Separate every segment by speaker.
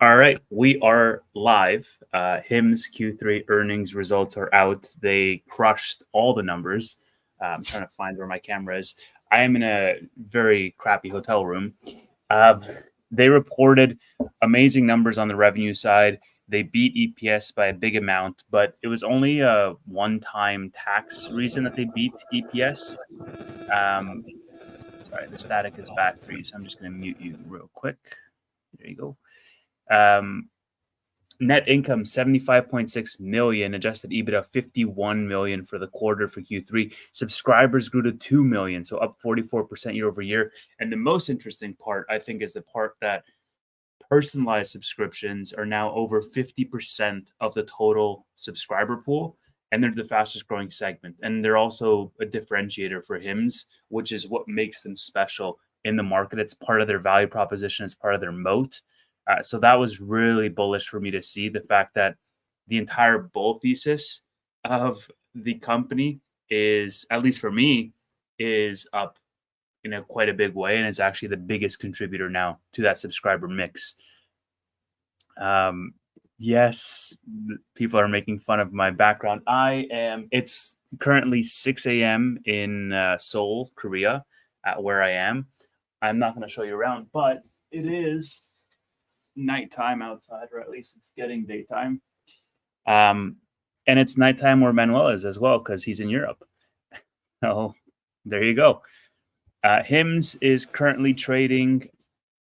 Speaker 1: All right, we are live. HIM's Q3 earnings results are out. They crushed all the numbers. I'm trying to find where my camera is. I am in a very crappy hotel room. Um, they reported amazing numbers on the revenue side. They beat EPS by a big amount, but it was only a one-time tax reason that they beat EPS. Um, Sorry, the static is bad for you, so I'm just going to mute you real quick. There you go. Net income 75.6 million, adjusted EBITDA 51 million for the quarter for Q3. Subscribers grew to 2 million, so up 44% year over year. And the most interesting part, I think, is the part that personalized subscriptions are now over 50% of the total subscriber pool, and they're the fastest growing segment. And they're also a differentiator for HIMS, which is what makes them special in the market. It's part of their value proposition, it's part of their moat. So that was really bullish for me to see the fact that the entire bull thesis of the company is, at least for me, is up in a quite a big way, and it's actually the biggest contributor now to that subscriber mix. Yes, people are making fun of my background. It's currently 6 a.m. in Seoul, Korea, where I am. I'm not going to show you around, but it is nighttime outside, or at least it's getting daytime. And it's nighttime where Manuel is as well, because he's in Europe. So there you go. HIMS is currently trading,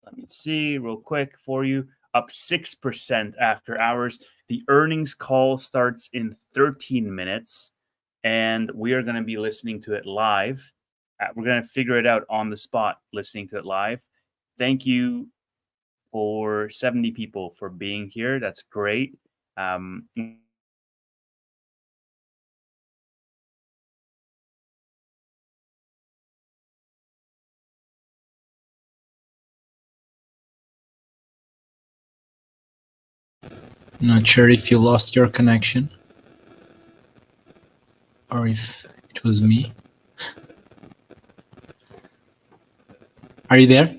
Speaker 1: let me see real quick for you, up 6% after hours. The earnings call starts in 13 minutes, and we are going to be listening to it live. We're going to figure it out on the spot, listening to it live. Thank you for 70 people for being here. That's great.
Speaker 2: Not sure if you lost your connection or if it was me. Are you there?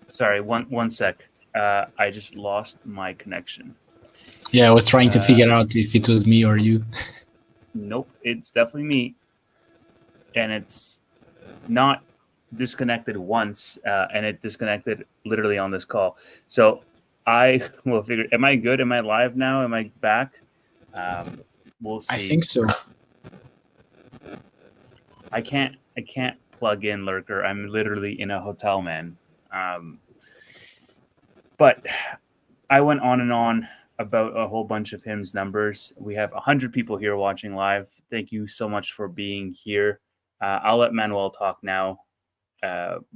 Speaker 1: Sorry, one sec. I just lost my connection.
Speaker 2: Yeah, I was trying to figure out if it was me or you.
Speaker 1: Nope, it's definitely me. And it's not disconnected once, and it disconnected literally on this call. So I will figure. Am I good? Am I live now? Am I back? We'll see.
Speaker 2: I think so.
Speaker 1: I can't plug in Lurker. I'm literally in a hotel, man. But I went on and on about a whole bunch of HIM's numbers. We have 100 people here watching live. Thank you so much for being here. I'll let Manuel talk now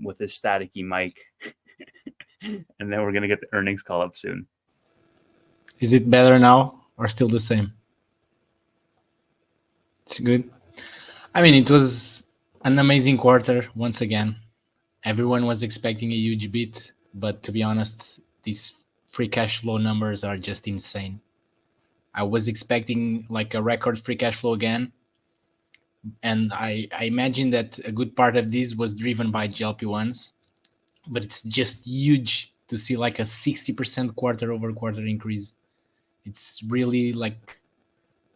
Speaker 1: with his staticky mic. And then we're going to get the earnings call up soon.
Speaker 2: Is it better now or still the same? It's good. I mean, it was an amazing quarter once again. Everyone was expecting a huge beat, but to be honest, these free cash flow numbers are just insane. I was expecting like a record free cash flow again, and I imagine that a good part of this was driven by GLP-1s, but it's just huge to see like a 60% quarter over quarter increase. It's really like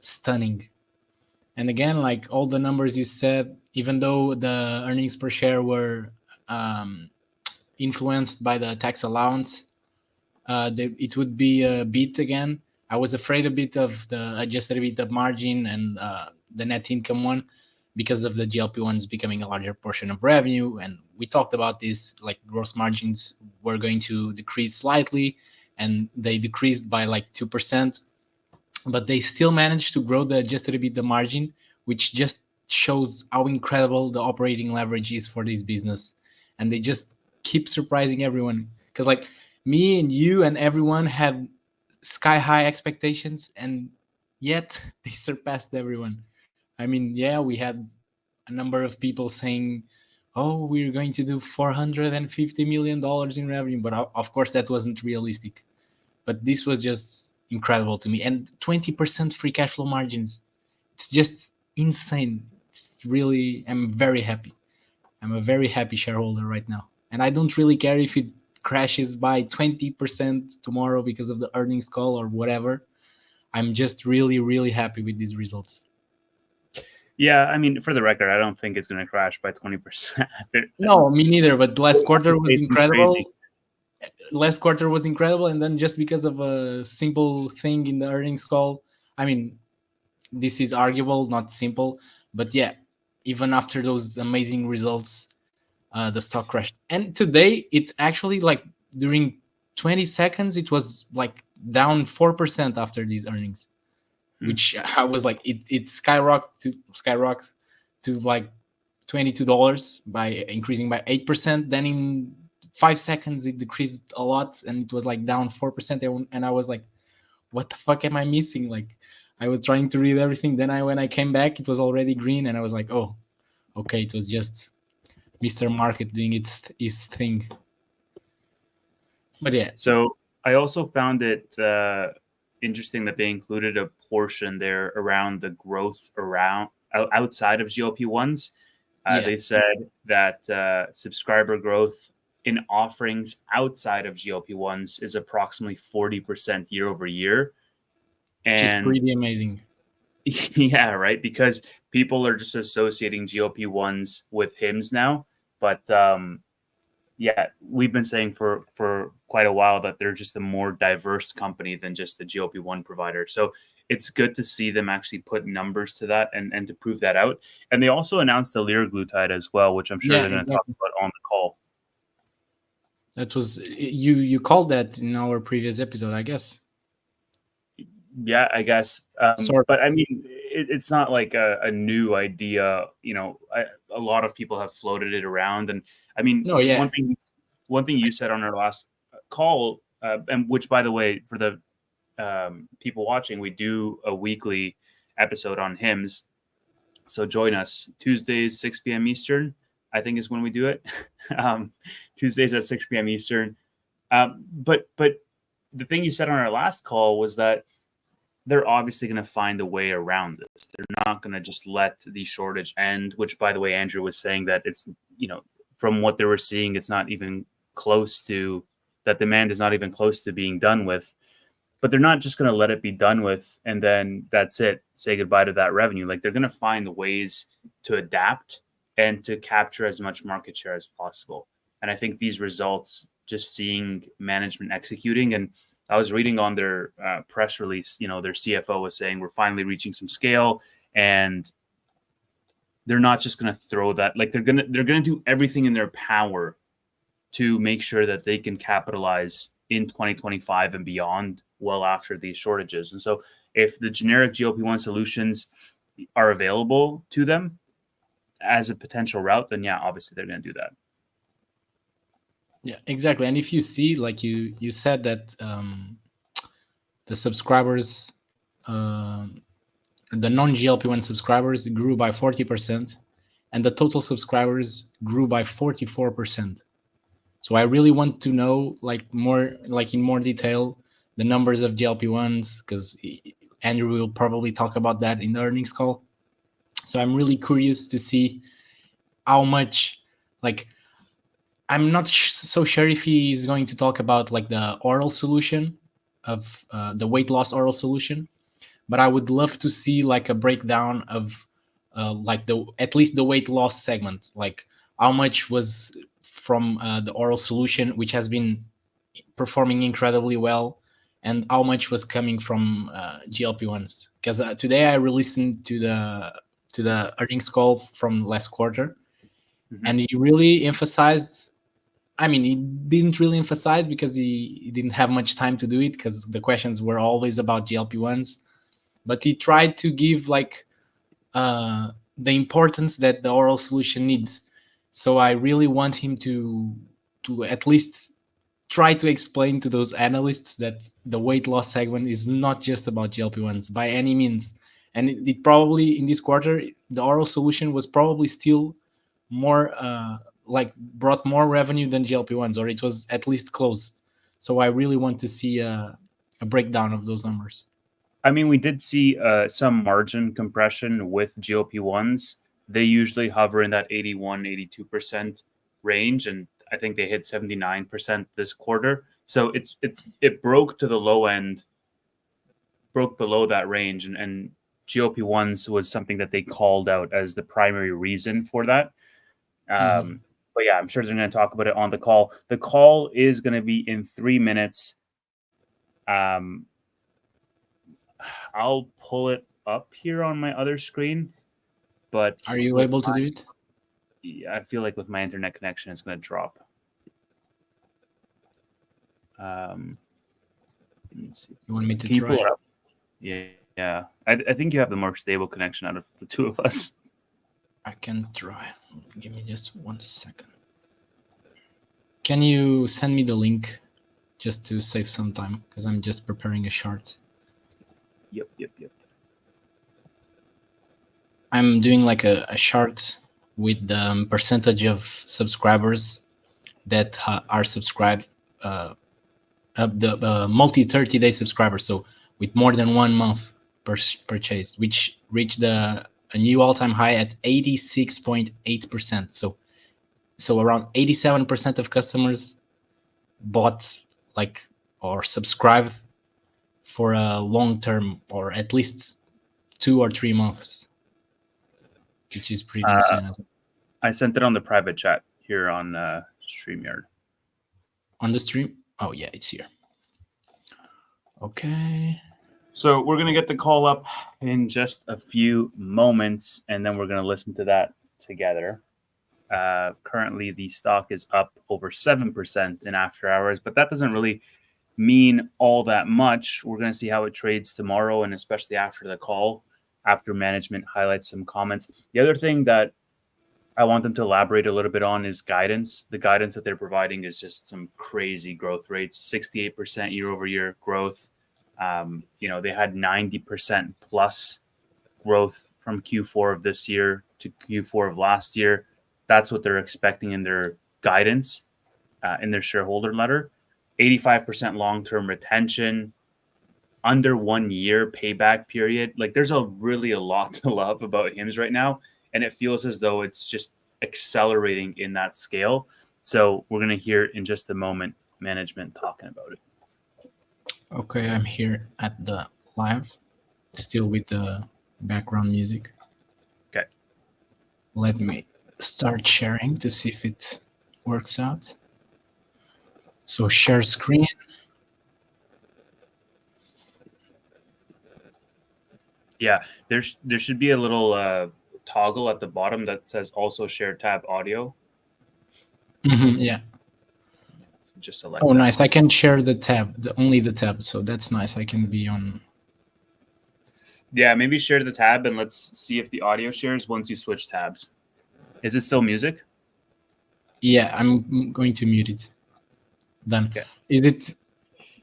Speaker 2: stunning. And again, like all the numbers you said, even though the earnings per share were influenced by the tax allowance, it would be a beat again. I was afraid a bit of the adjusted EBITDA margin and the net income one because of the GLP-1s becoming a larger portion of revenue. And we talked about this, like gross margins were going to decrease slightly, and they decreased by like 2%, but they still managed to grow the adjusted EBITDA margin, which just shows how incredible the operating leverage is for this business. And they just keep surprising everyone, because like me and you and everyone had sky high expectations, and yet they surpassed everyone. I mean, yeah, we had a number of people saying, oh, we're going to do $450 million in revenue, but of course that wasn't realistic. But this was just incredible to me. And 20% free cash flow margins, it's just insane. It's really, I'm very happy. I'm a very happy shareholder right now, and I don't really care if it crashes by 20% tomorrow because of the earnings call or whatever. I'm just really, really happy with these results.
Speaker 1: Yeah, I mean, for the record, I don't think it's going to crash by 20%.
Speaker 2: No, me neither. But last quarter was
Speaker 1: It's crazy.
Speaker 2: incredible. Last quarter was incredible, and then just because of a simple thing in the earnings call, I mean, this is arguable, not simple, but yeah, even after those amazing results, the stock crashed. And today, it's actually like during 20 seconds, it was like down 4% after these earnings, which I was like, it skyrocketed to like $22 by increasing by 8%. Then in 5 seconds, it decreased a lot and it was like down 4%. And I was like, what the fuck am I missing? Like, I was trying to read everything. Then when I came back, it was already green, and I was like, oh, okay, it was just Mr. Market doing his thing. But yeah.
Speaker 1: So I also found it interesting that they included a portion there around the growth outside of GLP-1s.
Speaker 2: Yeah.
Speaker 1: They said that subscriber growth in offerings outside of GLP-1s is approximately 40% year over year.
Speaker 2: Which is
Speaker 1: And
Speaker 2: pretty amazing.
Speaker 1: yeah, right. Because people are just associating GLP-1s with Hims now. But yeah, we've been saying for quite a while that they're just a more diverse company than just the GLP-1 provider. So it's good to see them actually put numbers to that and to prove that out. And they also announced the liraglutide as well, which I'm sure
Speaker 2: Yeah,
Speaker 1: they're going to talk about on the call.
Speaker 2: That was you called that in our previous episode, I guess.
Speaker 1: Yeah, I guess.
Speaker 2: Sort
Speaker 1: but I mean, it's not like a new idea. You know, a lot of people have floated it around, and I mean,
Speaker 2: No, yeah.
Speaker 1: one thing you said on our last call, and which, by the way, for the people watching, we do a weekly episode on Hims. So join us Tuesdays 6 p.m. Eastern. I think is when we do it. Tuesdays at 6 p.m. Eastern. But the thing you said on our last call was that they're obviously going to find a way around this. They're not going to just let the shortage end, which, by the way, Andrew was saying that it's, you know, from what they were seeing, it's not even close to, that demand is not even close to being done with. But they're not just going to let it be done with and then that's it, say goodbye to that revenue. Like, they're going to find ways to adapt and to capture as much market share as possible. And I think these results, just seeing management executing, and I was reading on their press release, you know, their CFO was saying we're finally reaching some scale, and they're not just going to throw that. Like, they're going to do everything in their power to make sure that they can capitalize in 2025 and beyond, well after these shortages. And so if the generic GLP-1 solutions are available to them as a potential route, then yeah, obviously they're going to do that.
Speaker 2: Yeah, exactly. And if you see, like you said that the subscribers, the non-GLP-1 subscribers grew by 40%, and the total subscribers grew by 44%. So I really want to know, like, more, like in more detail, the numbers of GLP-1s, because Andrew will probably talk about that in the earnings call. So I'm really curious to see how much, like, I'm not so sure if he is going to talk about like the oral solution of the weight loss oral solution, but I would love to see like a breakdown of like the at least the weight loss segment, like how much was from the oral solution, which has been performing incredibly well, and how much was coming from GLP-1s. Because today I listened to the earnings call from last quarter, and he really emphasized. I mean, he didn't really emphasize because he didn't have much time to do it because the questions were always about GLP-1s. But he tried to give like the importance that the oral solution needs. So I really want him to at least try to explain to those analysts that the weight loss segment is not just about GLP-1s by any means. And it probably in this quarter, the oral solution was probably still more like brought more revenue than GLP-1s, or it was at least close. So I really want to see a breakdown of those numbers.
Speaker 1: I mean, we did see some margin compression with GLP-1s They usually hover in that 81, 82% range, and I think they hit 79% this quarter. So it broke to the low end, broke below that range, and GLP-1s was something that they called out as the primary reason for that. But yeah, I'm sure they're going to talk about it on the call. The call is going to be in 3 minutes. I'll pull it up here on my other screen, but
Speaker 2: Are you able to do it?
Speaker 1: Yeah, I feel like with my internet connection, it's going to drop. Let me see.
Speaker 2: You want me to
Speaker 1: Can you
Speaker 2: try?
Speaker 1: pull it up? Yeah. I think you have the more stable connection out of the two of us.
Speaker 2: I can try. Give me just 1 second. Can you send me the link just to save some time? Because I'm just preparing a short.
Speaker 1: Yep.
Speaker 2: I'm doing like a chart with the percentage of subscribers that are subscribed, the multi 30-day subscribers. So with more than 1 month purchased, which reached a new all-time high at 86.8%. So around 87% of customers bought or subscribe for a long term, or at least 2 or 3 months, which is pretty insane.
Speaker 1: I sent it on the private chat here on StreamYard.
Speaker 2: On the stream? Oh yeah, it's here. Okay.
Speaker 1: So we're going to get the call up in just a few moments, and then we're going to listen to that together. Currently, the stock is up over 7% in after hours, but that doesn't really mean all that much. We're going to see how it trades tomorrow, and especially after the call, after management highlights some comments. The other thing that I want them to elaborate a little bit on is guidance. The guidance that they're providing is just some crazy growth rates, 68% year over year growth. They had 90% plus growth from Q4 of this year to Q4 of last year. That's what they're expecting in their guidance, in their shareholder letter. 85% long-term retention, under 1 year payback period. Like, there's really a lot to love about Hims right now, and it feels as though it's just accelerating in that scale. So we're going to hear in just a moment management talking about it.
Speaker 2: Okay, I'm here at the live, still with the background music.
Speaker 1: Okay.
Speaker 2: Let me start sharing to see if it works out. So share screen.
Speaker 1: Yeah, there should be a little toggle at the bottom that says also share tab audio.
Speaker 2: Yeah.
Speaker 1: So just select.
Speaker 2: Oh, nice. I can share the tab, only the tab. So that's nice. I can be on.
Speaker 1: Yeah, maybe share the tab and let's see if the audio shares once you switch tabs. Is it still music?
Speaker 2: Yeah, I'm going to mute it. Done.
Speaker 1: Okay.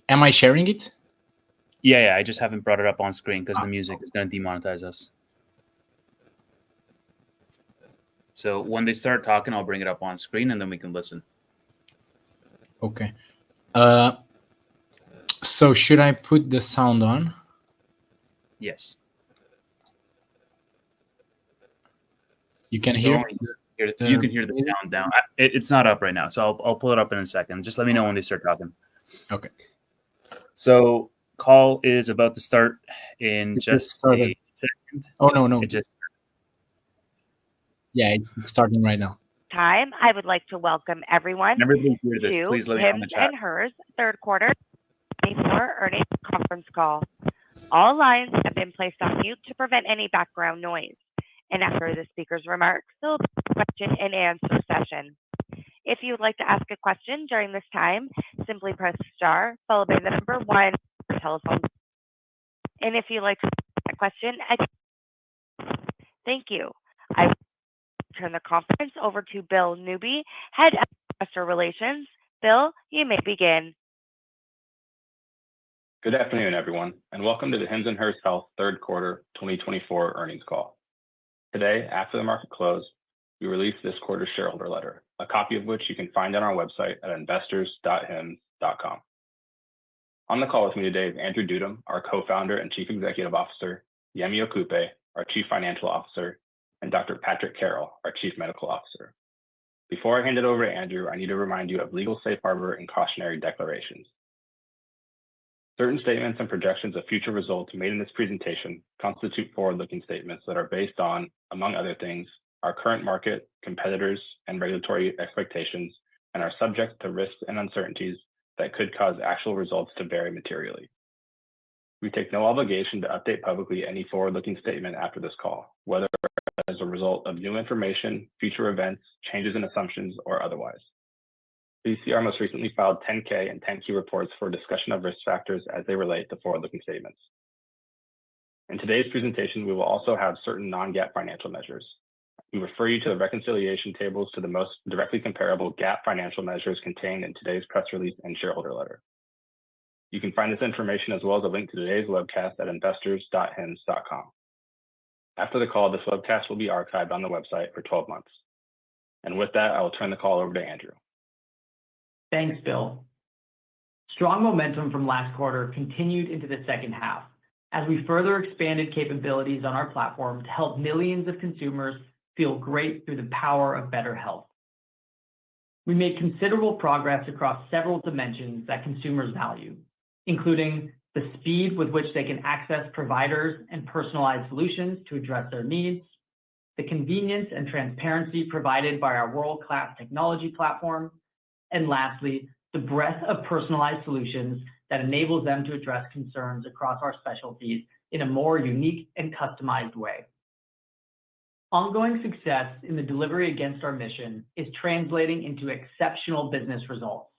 Speaker 2: Am I sharing it?
Speaker 1: Yeah. I just haven't brought it up on screen because the music is going to demonetize us. So when they start talking, I'll bring it up on screen and then we can listen.
Speaker 2: Okay. So should I put the sound on?
Speaker 1: Yes.
Speaker 2: You can
Speaker 1: So
Speaker 2: hear?
Speaker 1: you can hear the sound down. It's not up right now, so I'll pull it up in a second. Just let me know when they start talking.
Speaker 2: Okay.
Speaker 1: So call is about to start in just a second.
Speaker 2: Oh, no.
Speaker 1: It just.
Speaker 2: Yeah, it's starting right now.
Speaker 3: Time, I would like to welcome everyone to Hims and Hers third quarter 2024 earnings conference call. All lines have been placed on mute to prevent any background noise. And after the speaker's remarks, there will be a question and answer session. If you would like to ask a question during this time, simply press star followed by the number 1 on your telephone. And if you'd like to ask a question, thank you. I will turn the conference over to Bill Newby, Head of Investor Relations. Bill, you may begin.
Speaker 4: Good afternoon, everyone, and welcome to the Hims and Hers Health third quarter 2024 earnings call. Today, after the market close, we released this quarter's shareholder letter, a copy of which you can find on our website at investors.hims.com. On the call with me today is Andrew Dudum, our co-founder and chief executive officer, Yemi Okupe, our chief financial officer, and Dr. Patrick Carroll, our Chief Medical Officer. Before I hand it over to Andrew, I need to remind you of legal safe harbor and cautionary declarations. Certain statements and projections of future results made in this presentation constitute forward-looking statements that are based on, among other things, our current market, competitors, and regulatory expectations, and are subject to risks and uncertainties that could cause actual results to vary materially. We take no obligation to update publicly any forward-looking statement after this call, whether as a result of new information, future events, changes in assumptions, or otherwise. Please see our most recently filed 10-K and 10-Q reports for a discussion of risk factors as they relate to forward-looking statements. In today's presentation, we will also have certain non-GAAP financial measures. We refer you to the reconciliation tables to the most directly comparable GAAP financial measures contained in today's press release and shareholder letter. You can find this information as well as a link to today's webcast at investors.hims.com. After the call, this webcast will be archived on the website for 12 months. And with that, I will turn the call over to Andrew.
Speaker 5: Thanks, Bill. Strong momentum from last quarter continued into the second half as we further expanded capabilities on our platform to help millions of consumers feel great through the power of better health. We made considerable progress across several dimensions that consumers value, including the speed with which they can access providers and personalized solutions to address their needs, the convenience and transparency provided by our world-class technology platform, and lastly, the breadth of personalized solutions that enables them to address concerns across our specialties in a more unique and customized way. Ongoing success in the delivery against our mission is translating into exceptional business results.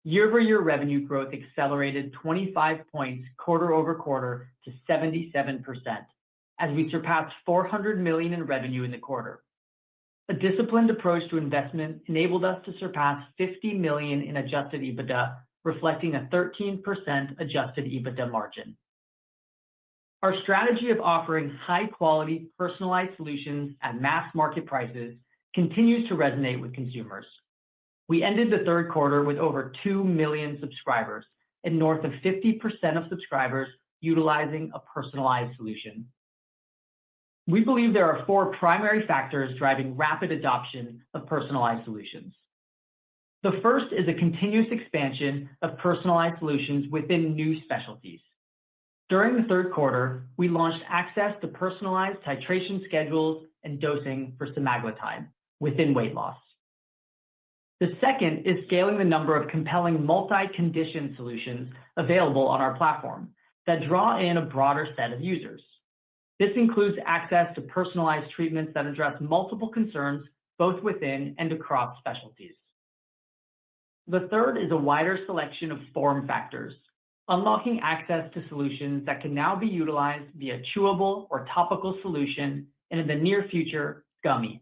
Speaker 5: Year-over-year revenue growth accelerated 25 points quarter over quarter to 77%, as we surpassed $400 million in revenue in the quarter. A disciplined approach to investment enabled us to surpass $50 million in adjusted EBITDA, reflecting a 13% adjusted EBITDA margin. Our strategy of offering high-quality, personalized solutions at mass market prices continues to resonate with consumers. We ended the third quarter with over 2 million subscribers and north of 50% of subscribers utilizing a personalized solution. We believe there are 4 primary factors driving rapid adoption of personalized solutions. The first is a continuous expansion of personalized solutions within new specialties. During the third quarter, we launched access to personalized titration schedules and dosing for semaglutide within weight loss. The second is scaling the number of compelling multi-condition solutions available on our platform that draw in a broader set of users. This includes access to personalized treatments that address multiple concerns both within and across specialties. The third is a wider selection of form factors, unlocking access to solutions that can now be utilized via chewable or topical solution, and in the near future, gummy.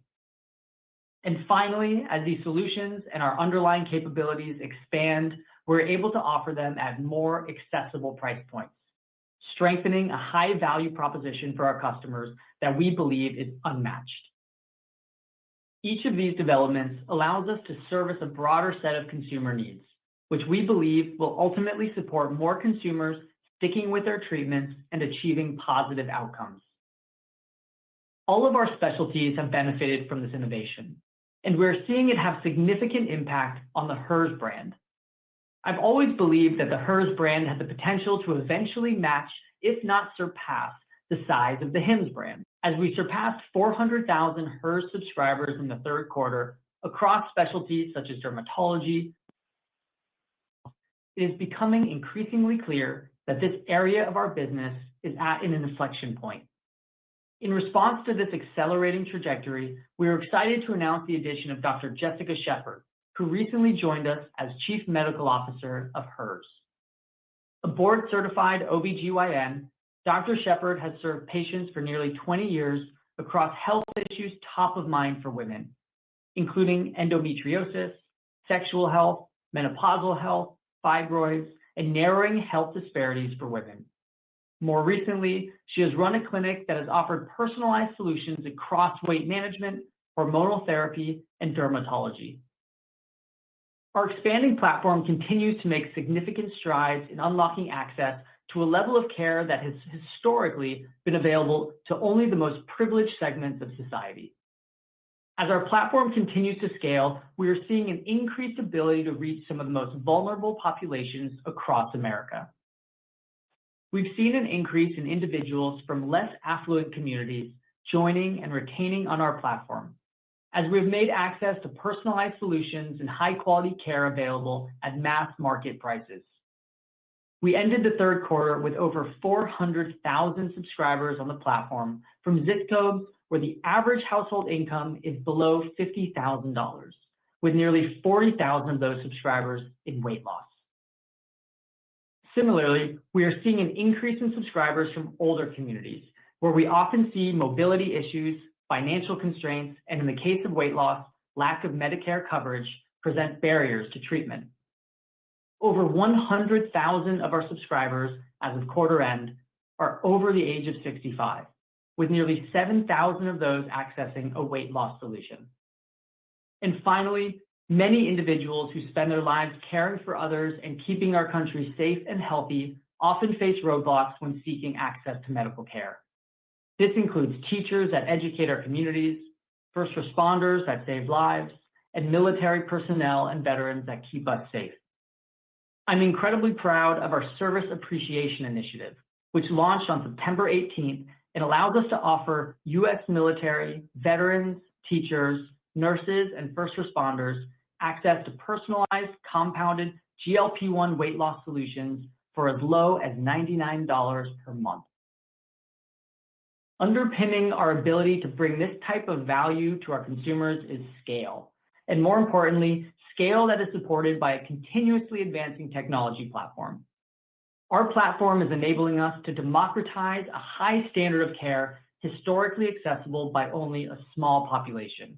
Speaker 5: And finally, as these solutions and our underlying capabilities expand, we're able to offer them at more accessible price points, strengthening a high-value proposition for our customers that we believe is unmatched. Each of these developments allows us to service a broader set of consumer needs, which we believe will ultimately support more consumers sticking with their treatments and achieving positive outcomes. All of our specialties have benefited from this innovation, and we're seeing it have significant impact on the Hers brand. I've always believed that the Hers brand had the potential to eventually match, if not surpass, the size of the Hims brand. As we surpassed 400,000 Hers subscribers in the third quarter across specialties such as dermatology, it is becoming increasingly clear that this area of our business is at an inflection point. In response to this accelerating trajectory, we are excited to announce the addition of Dr. Jessica Shepard, who recently joined us as Chief Medical Officer of Hers. A board-certified OBGYN, Dr. Shepard has served patients for nearly 20 years across health issues top of mind for women, including endometriosis, sexual health, menopausal health, fibroids, and narrowing health disparities for women. More recently, she has run a clinic that has offered personalized solutions across weight management, hormonal therapy, and dermatology. Our expanding platform continues to make significant strides in unlocking access to a level of care that has historically been available to only the most privileged segments of society. As our platform continues to scale, we are seeing an increased ability to reach some of the most vulnerable populations across America. We've seen an increase in individuals from less affluent communities joining and retaining on our platform, as we've made access to personalized solutions and high-quality care available at mass market prices. We ended the third quarter with over 400,000 subscribers on the platform from zip codes where the average household income is below $50,000, with nearly 40,000 of those subscribers in weight loss. Similarly, we are seeing an increase in subscribers from older communities, where we often see mobility issues, financial constraints, and in the case of weight loss, lack of Medicare coverage present barriers to treatment. Over 100,000 of our subscribers as of quarter end are over the age of 65, with nearly 7,000 of those accessing a weight loss solution. And finally, many individuals who spend their lives caring for others and keeping our country safe and healthy often face roadblocks when seeking access to medical care. This includes teachers that educate our communities, first responders that save lives, and military personnel and veterans that keep us safe. I'm incredibly proud of our Service Appreciation Initiative, which launched on September 18th and allows us to offer U.S. military, veterans, teachers, nurses, and first responders access to personalized, compounded GLP-1 weight loss solutions for as low as $99 per month. Underpinning our ability to bring this type of value to our consumers is scale, and more importantly, scale that is supported by a continuously advancing technology platform. Our platform is enabling us to democratize a high standard of care historically accessible by only a small population.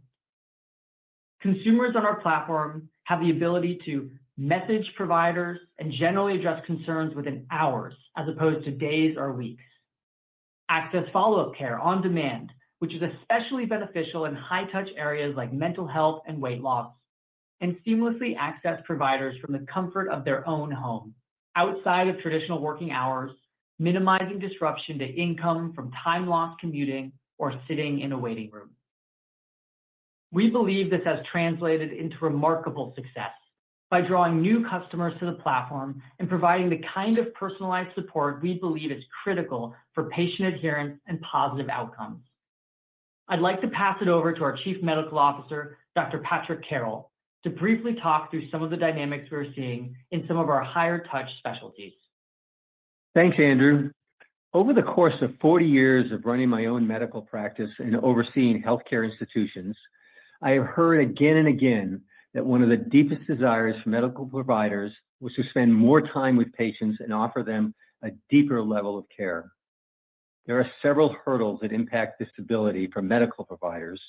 Speaker 5: Consumers on our platform have the ability to message providers and generally address concerns within hours as opposed to days or weeks. Access follow-up care on demand, which is especially beneficial in high-touch areas like mental health and weight loss, and seamlessly access providers from the comfort of their own home, outside of traditional working hours, minimizing disruption to income from time lost commuting or sitting in a waiting room. We believe this has translated into remarkable success by drawing new customers to the platform and providing the kind of personalized support we believe is critical for patient adherence and positive outcomes. I'd like to pass it over to our Chief Medical Officer, Dr. Patrick Carroll, to briefly talk through some of the dynamics we're seeing in some of our higher touch specialties.
Speaker 6: Thanks, Andrew. Over the course of 40 years of running my own medical practice and overseeing healthcare institutions, I have heard again and again that one of the deepest desires for medical providers was to spend more time with patients and offer them a deeper level of care. There are several hurdles that impact this ability for medical providers,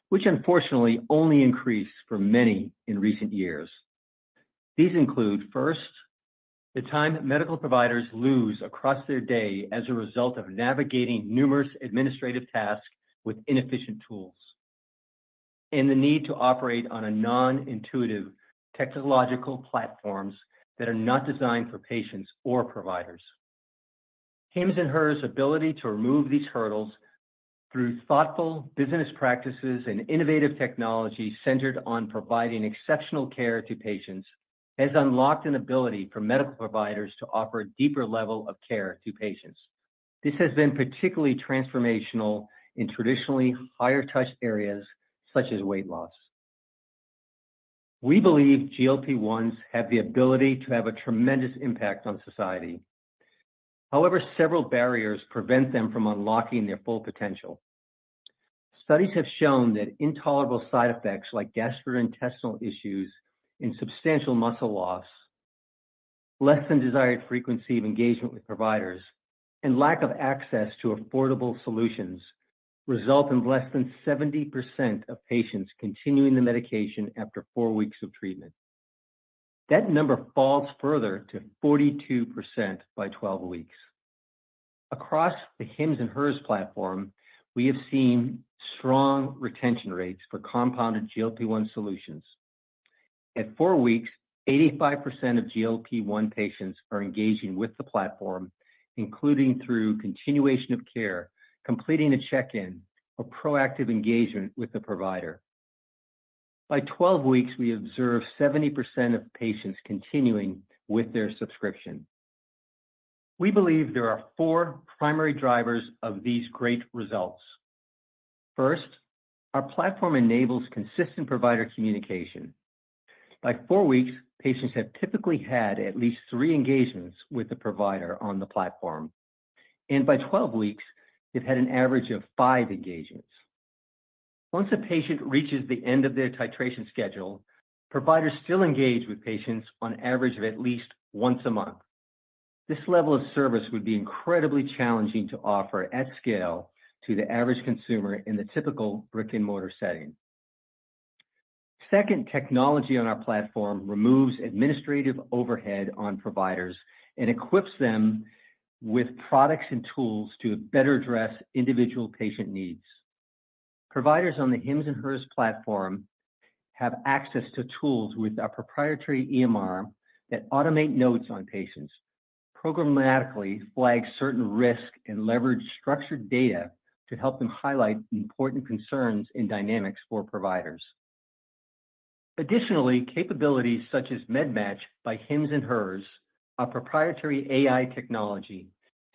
Speaker 6: which unfortunately only increased for many in recent years. These include, first, the time medical providers lose across their day as a result of navigating numerous administrative tasks with inefficient tools, and the need to operate on a non-intuitive technological platforms that are not designed for patients or providers. Hims & Hers' ability to remove these hurdles through thoughtful business practices and innovative technology centered on providing exceptional care to patients has unlocked an ability for medical providers to offer a deeper level of care to patients. This has been particularly transformational in traditionally higher touch areas such as weight loss. We believe GLP-1s have the ability to have a tremendous impact on society. However, several barriers prevent them from unlocking their full potential. Studies have shown that intolerable side effects like gastrointestinal issues and substantial muscle loss, less than desired frequency of engagement with providers, and lack of access to affordable solutions result in less than 70% of patients continuing the medication after 4 weeks of treatment. That number falls further to 42% by 12 weeks. Across the Hims & Hers platform, we have seen strong retention rates for compounded GLP-1 solutions. At 4 weeks, 85% of GLP-1 patients are engaging with the platform, including through continuation of care, completing a check-in, or proactive engagement with the provider. By 12 weeks, we observe 70% of patients continuing with their subscription. We believe there are 4 primary drivers of these great results. First, our platform enables consistent provider communication. By 4 weeks, patients have typically had at least 3 engagements with the provider on the platform. And by 12 weeks, they've had an average of 5 engagements. Once a patient reaches the end of their titration schedule, providers still engage with patients on average of at least once a month. This level of service would be incredibly challenging to offer at scale to the average consumer in the typical brick-and-mortar setting. Second, technology on our platform removes administrative overhead on providers and equips them with products and tools to better address individual patient needs. Providers on the Hims & Hers platform have access to tools with our proprietary EMR that automate notes on patients, programmatically flag certain risks, and leverage structured data to help them highlight important concerns and dynamics for providers. Additionally, capabilities such as MedMatch by Hims & Hers, our proprietary AI technology,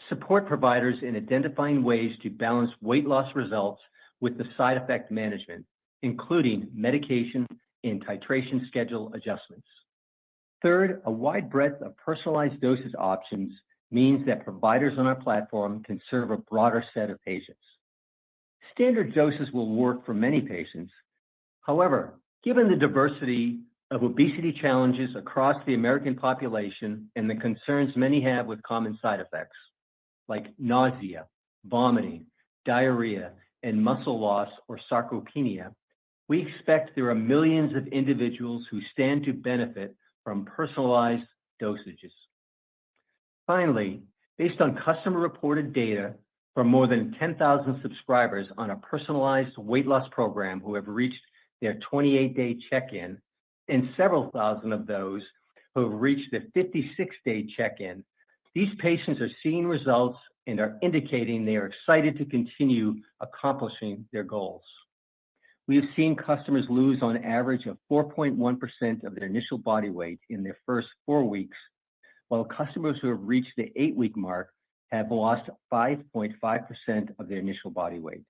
Speaker 6: support providers in identifying ways to balance weight loss results with the side effect management, including medication and titration schedule adjustments. Third, a wide breadth of personalized dosage options means that providers on our platform can serve a broader set of patients. Standard doses will work for many patients. However, given the diversity of obesity challenges across the American population and the concerns many have with common side effects, like nausea, vomiting, diarrhea, and muscle loss or sarcopenia, we expect there are millions of individuals who stand to benefit from personalized dosages. Finally, based on customer-reported data from more than 10,000 subscribers on a personalized weight loss program who have reached their 28-day check-in, and several thousand of those who have reached their 56-day check-in, these patients are seeing results and are indicating they are excited to continue accomplishing their goals. We have seen customers lose on average of 4.1% of their initial body weight in their first 4 weeks, while customers who have reached the 8-week mark have lost 5.5% of their initial body weight.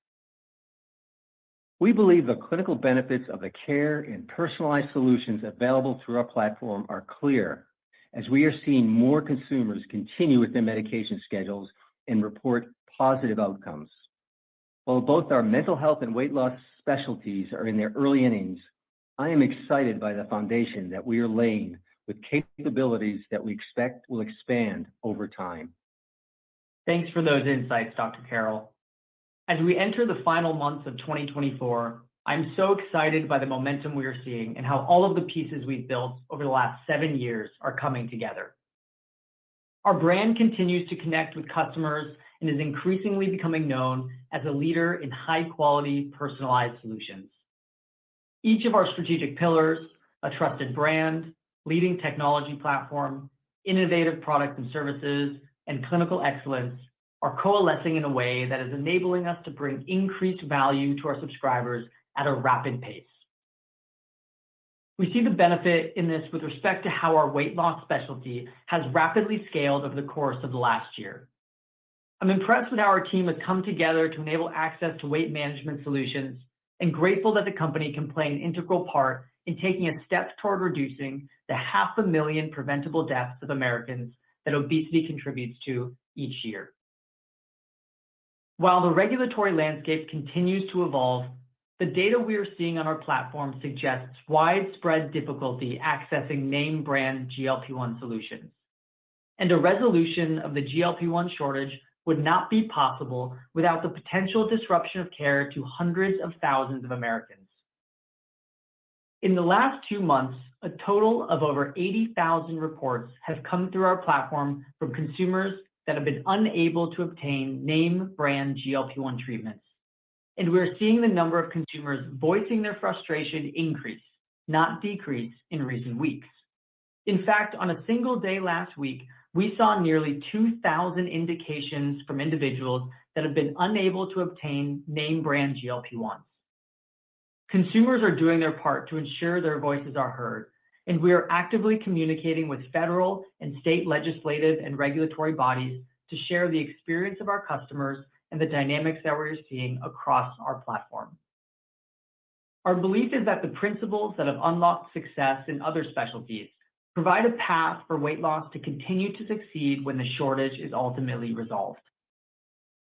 Speaker 6: We believe the clinical benefits of the care and personalized solutions available through our platform are clear, as we are seeing more consumers continue with their medication schedules and report positive outcomes. While both our mental health and weight loss specialties are in their early innings, I am excited by the foundation that we are laying with capabilities that we expect will expand over time.
Speaker 5: Thanks for those insights, Dr. Carroll. As we enter the final months of 2024, I'm so excited by the momentum we are seeing and how all of the pieces we've built over the last 7 years are coming together. Our brand continues to connect with customers and is increasingly becoming known as a leader in high-quality, personalized solutions. Each of our strategic pillars, a trusted brand, leading technology platform, innovative products and services, and clinical excellence, are coalescing in a way that is enabling us to bring increased value to our subscribers at a rapid pace. We see the benefit in this with respect to how our weight loss specialty has rapidly scaled over the course of the last year. I'm impressed with how our team has come together to enable access to weight management solutions and grateful that the company can play an integral part in taking a step toward reducing the 500,000 preventable deaths of Americans that obesity contributes to each year. While the regulatory landscape continues to evolve, the data we are seeing on our platform suggests widespread difficulty accessing name brand GLP-1 solutions. And a resolution of the GLP-1 shortage would not be possible without the potential disruption of care to hundreds of thousands of Americans. In the last 2 months, a total of over 80,000 reports have come through our platform from consumers that have been unable to obtain name brand GLP-1 treatments. And we're seeing the number of consumers voicing their frustration increase, not decrease, in recent weeks. In fact, on a single day last week, we saw nearly 2,000 indications from individuals that have been unable to obtain name brand GLP-1s. Consumers are doing their part to ensure their voices are heard, and we are actively communicating with federal and state legislative and regulatory bodies to share the experience of our customers and the dynamics that we're seeing across our platform. Our belief is that the principles that have unlocked success in other specialties provide a path for weight loss to continue to succeed when the shortage is ultimately resolved.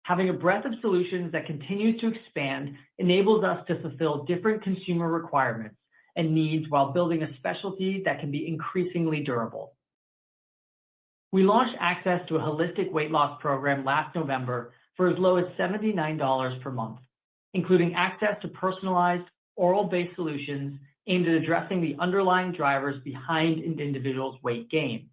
Speaker 5: Having a breadth of solutions that continues to expand enables us to fulfill different consumer requirements and needs while building a specialty that can be increasingly durable. We launched access to a holistic weight loss program last November for as low as $79 per month, including access to personalized oral-based solutions aimed at addressing the underlying drivers behind an individual's weight gain.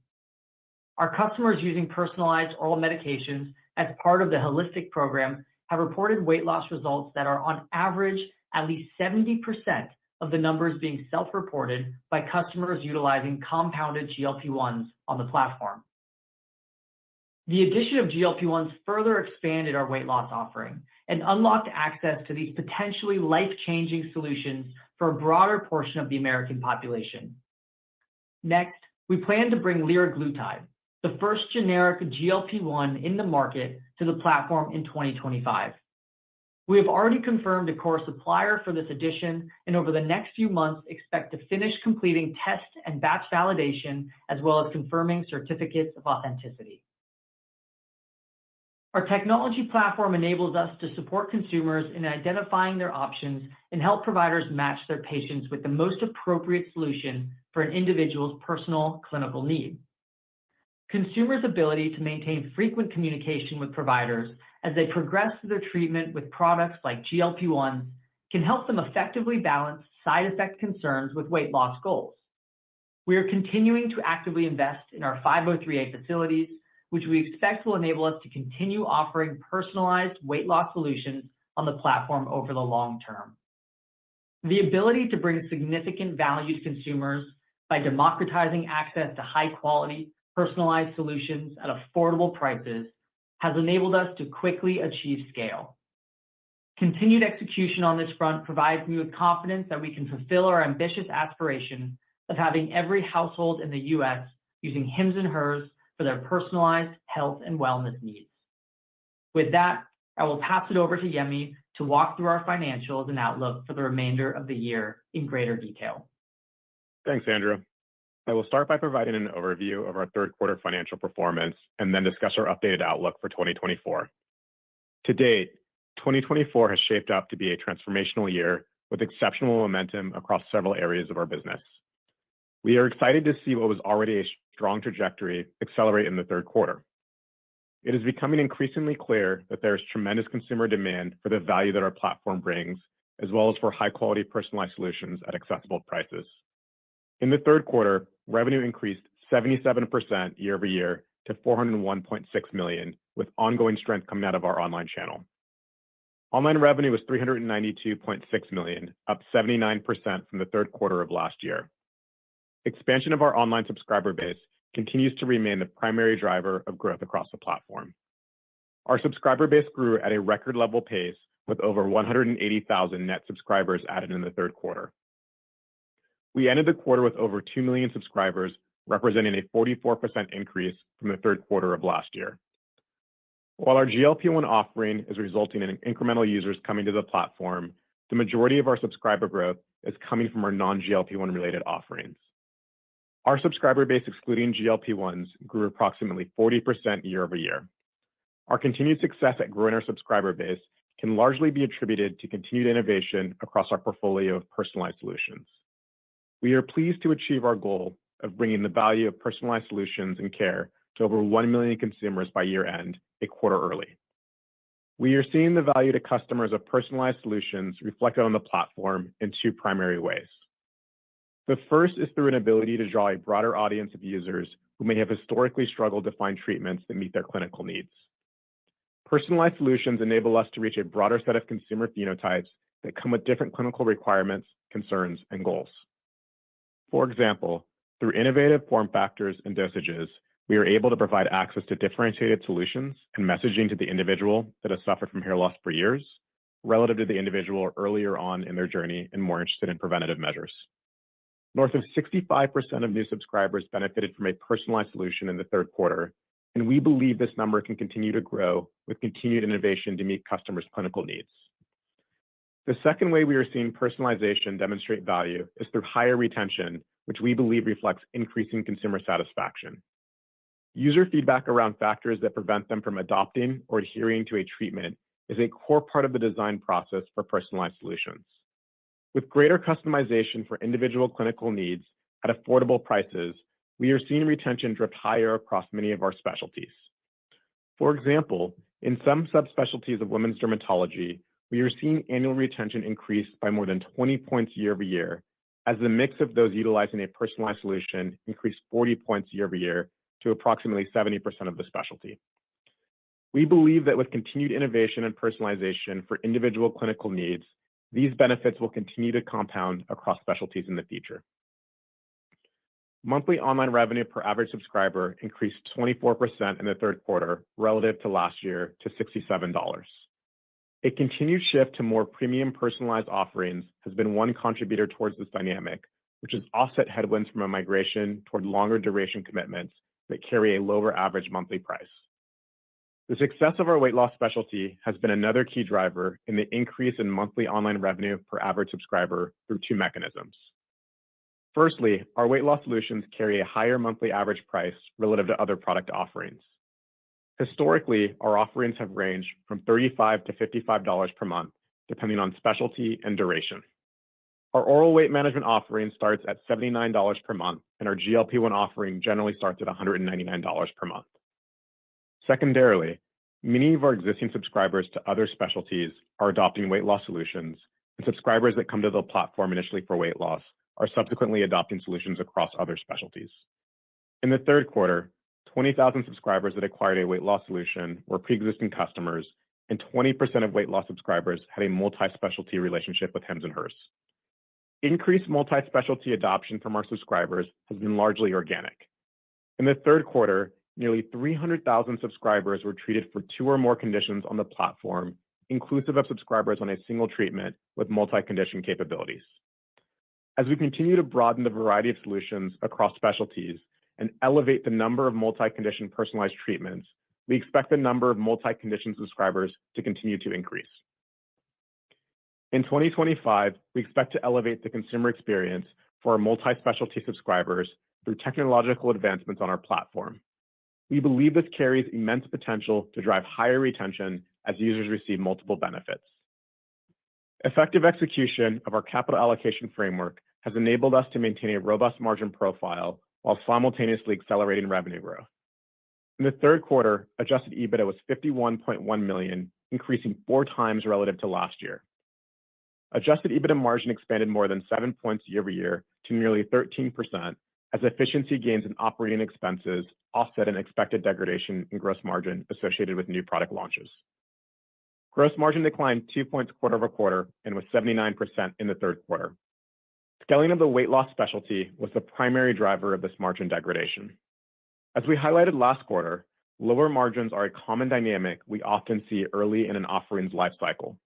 Speaker 5: Our customers using personalized oral medications as part of the holistic program have reported weight loss results that are on average at least 70% of the numbers being self-reported by customers utilizing compounded GLP-1s on the platform. The addition of GLP-1s further expanded our weight loss offering and unlocked access to these potentially life-changing solutions for a broader portion of the American population. Next, we plan to bring liraglutide, the first generic GLP-1 in the market, to the platform in 2025. We have already confirmed a core supplier for this addition, and over the next few months expect to finish completing test and batch validation, as well as confirming certificates of authenticity. Our technology platform enables us to support consumers in identifying their options and help providers match their patients with the most appropriate solution for an individual's personal clinical need. Consumers' ability to maintain frequent communication with providers as they progress through their treatment with products like GLP-1s can help them effectively balance side effect concerns with weight loss goals. We are continuing to actively invest in our 503A facilities, which we expect will enable us to continue offering personalized weight loss solutions on the platform over the long term. The ability to bring significant value to consumers by democratizing access to high-quality, personalized solutions at affordable prices has enabled us to quickly achieve scale. Continued execution on this front provides me with confidence that we can fulfill our ambitious aspiration of having every household in the U.S. using Hims & Hers for their personalized health and wellness needs. With that, I will pass it over to Yemi to walk through our financials and outlook for the remainder of the year in greater detail.
Speaker 7: Thanks, Andrew. I will start by providing an overview of our third quarter financial performance and then discuss our updated outlook for 2024. To date, 2024 has shaped up to be a transformational year with exceptional momentum across several areas of our business. We are excited to see what was already a strong trajectory accelerate in the third quarter. It is becoming increasingly clear that there is tremendous consumer demand for the value that our platform brings, as well as for high-quality personalized solutions at accessible prices. In the third quarter, revenue increased 77% year over year to $401.6 million, with ongoing strength coming out of our online channel. Online revenue was $392.6 million, up 79% from the third quarter of last year. Expansion of our online subscriber base continues to remain the primary driver of growth across the platform. Our subscriber base grew at a record level pace with over 180,000 net subscribers added in the third quarter. We ended the quarter with over 2 million subscribers, representing a 44% increase from the third quarter of last year. While our GLP-1 offering is resulting in incremental users coming to the platform, the majority of our subscriber growth is coming from our non-GLP-1 related offerings. Our subscriber base, excluding GLP-1s, grew approximately 40% year over year. Our continued success at growing our subscriber base can largely be attributed to continued innovation across our portfolio of personalized solutions. We are pleased to achieve our goal of bringing the value of personalized solutions and care to over 1 million consumers by year end, a quarter early. We are seeing the value to customers of personalized solutions reflected on the platform in two primary ways. The first is through an ability to draw a broader audience of users who may have historically struggled to find treatments that meet their clinical needs. Personalized solutions enable us to reach a broader set of consumer phenotypes that come with different clinical requirements, concerns, and goals. For example, Through innovative form factors and dosages, we are able to provide access to differentiated solutions and messaging to the individual that has suffered from hair loss for years, relative to the individual earlier on in their journey and more interested in preventative measures. North of 65% of new subscribers benefited from a personalized solution in the third quarter, and we believe this number can continue to grow with continued innovation to meet customers' clinical needs. The second way we are seeing personalization demonstrate value is through higher retention, which we believe reflects increasing consumer satisfaction. User feedback around factors that prevent them from adopting or adhering to a treatment is a core part of the design process for personalized solutions. With greater customization for individual clinical needs at affordable prices, we are seeing retention drift higher across many of our specialties. For example, in some subspecialties of women's dermatology, we are seeing annual retention increase by more than 20 points year over year, as the mix of those utilizing a personalized solution increased 40 points year over year to approximately 70% of the specialty. We believe that with continued innovation and personalization for individual clinical needs, these benefits will continue to compound across specialties in the future. Monthly online revenue per average subscriber increased 24% in the third quarter relative to last year to $67. A continued shift to more premium personalized offerings has been one contributor towards this dynamic, which has offset headwinds from a migration toward longer duration commitments that carry a lower average monthly price. The success of our weight loss specialty has been another key driver in the increase in monthly online revenue per average subscriber through two mechanisms. Firstly, our weight loss solutions carry a higher monthly average price relative to other product offerings. Historically, our offerings have ranged from $35 to $55 per month, depending on specialty and duration. Our oral weight management offering starts at $79 per month, and our GLP-1 offering generally starts at $199 per month. Secondarily, many of our existing subscribers to other specialties are adopting weight loss solutions, and subscribers that come to the platform initially for weight loss are subsequently adopting solutions across other specialties. In the third quarter, 20,000 subscribers that acquired a weight loss solution were pre-existing customers, and 20% of weight loss subscribers had a multi-specialty relationship with Hims & Hers. Increased multi-specialty adoption from our subscribers has been largely organic. In the third quarter, nearly 300,000 subscribers were treated for 2 or more conditions on the platform, inclusive of subscribers on a single treatment with multi-condition capabilities. As we continue to broaden the variety of solutions across specialties and elevate the number of multi-condition personalized treatments, we expect the number of multi-condition subscribers to continue to increase. In 2025, we expect to elevate the consumer experience for our multi-specialty subscribers through technological advancements on our platform. We believe this carries immense potential to drive higher retention as users receive multiple benefits. Effective execution of our capital allocation framework has enabled us to maintain a robust margin profile while simultaneously accelerating revenue growth. In the third quarter, adjusted EBITDA was $51.1 million, increasing 4 times relative to last year. Adjusted EBITDA margin expanded more than 7 points year over year to nearly 13%, as efficiency gains in operating expenses offset an expected degradation in gross margin associated with new product launches. Gross margin declined 2 points quarter over quarter and was 79% in the third quarter. Scaling of the weight loss specialty was the primary driver of this margin degradation. As we highlighted last quarter, lower margins are a common dynamic we often see early in an offering's life cycle.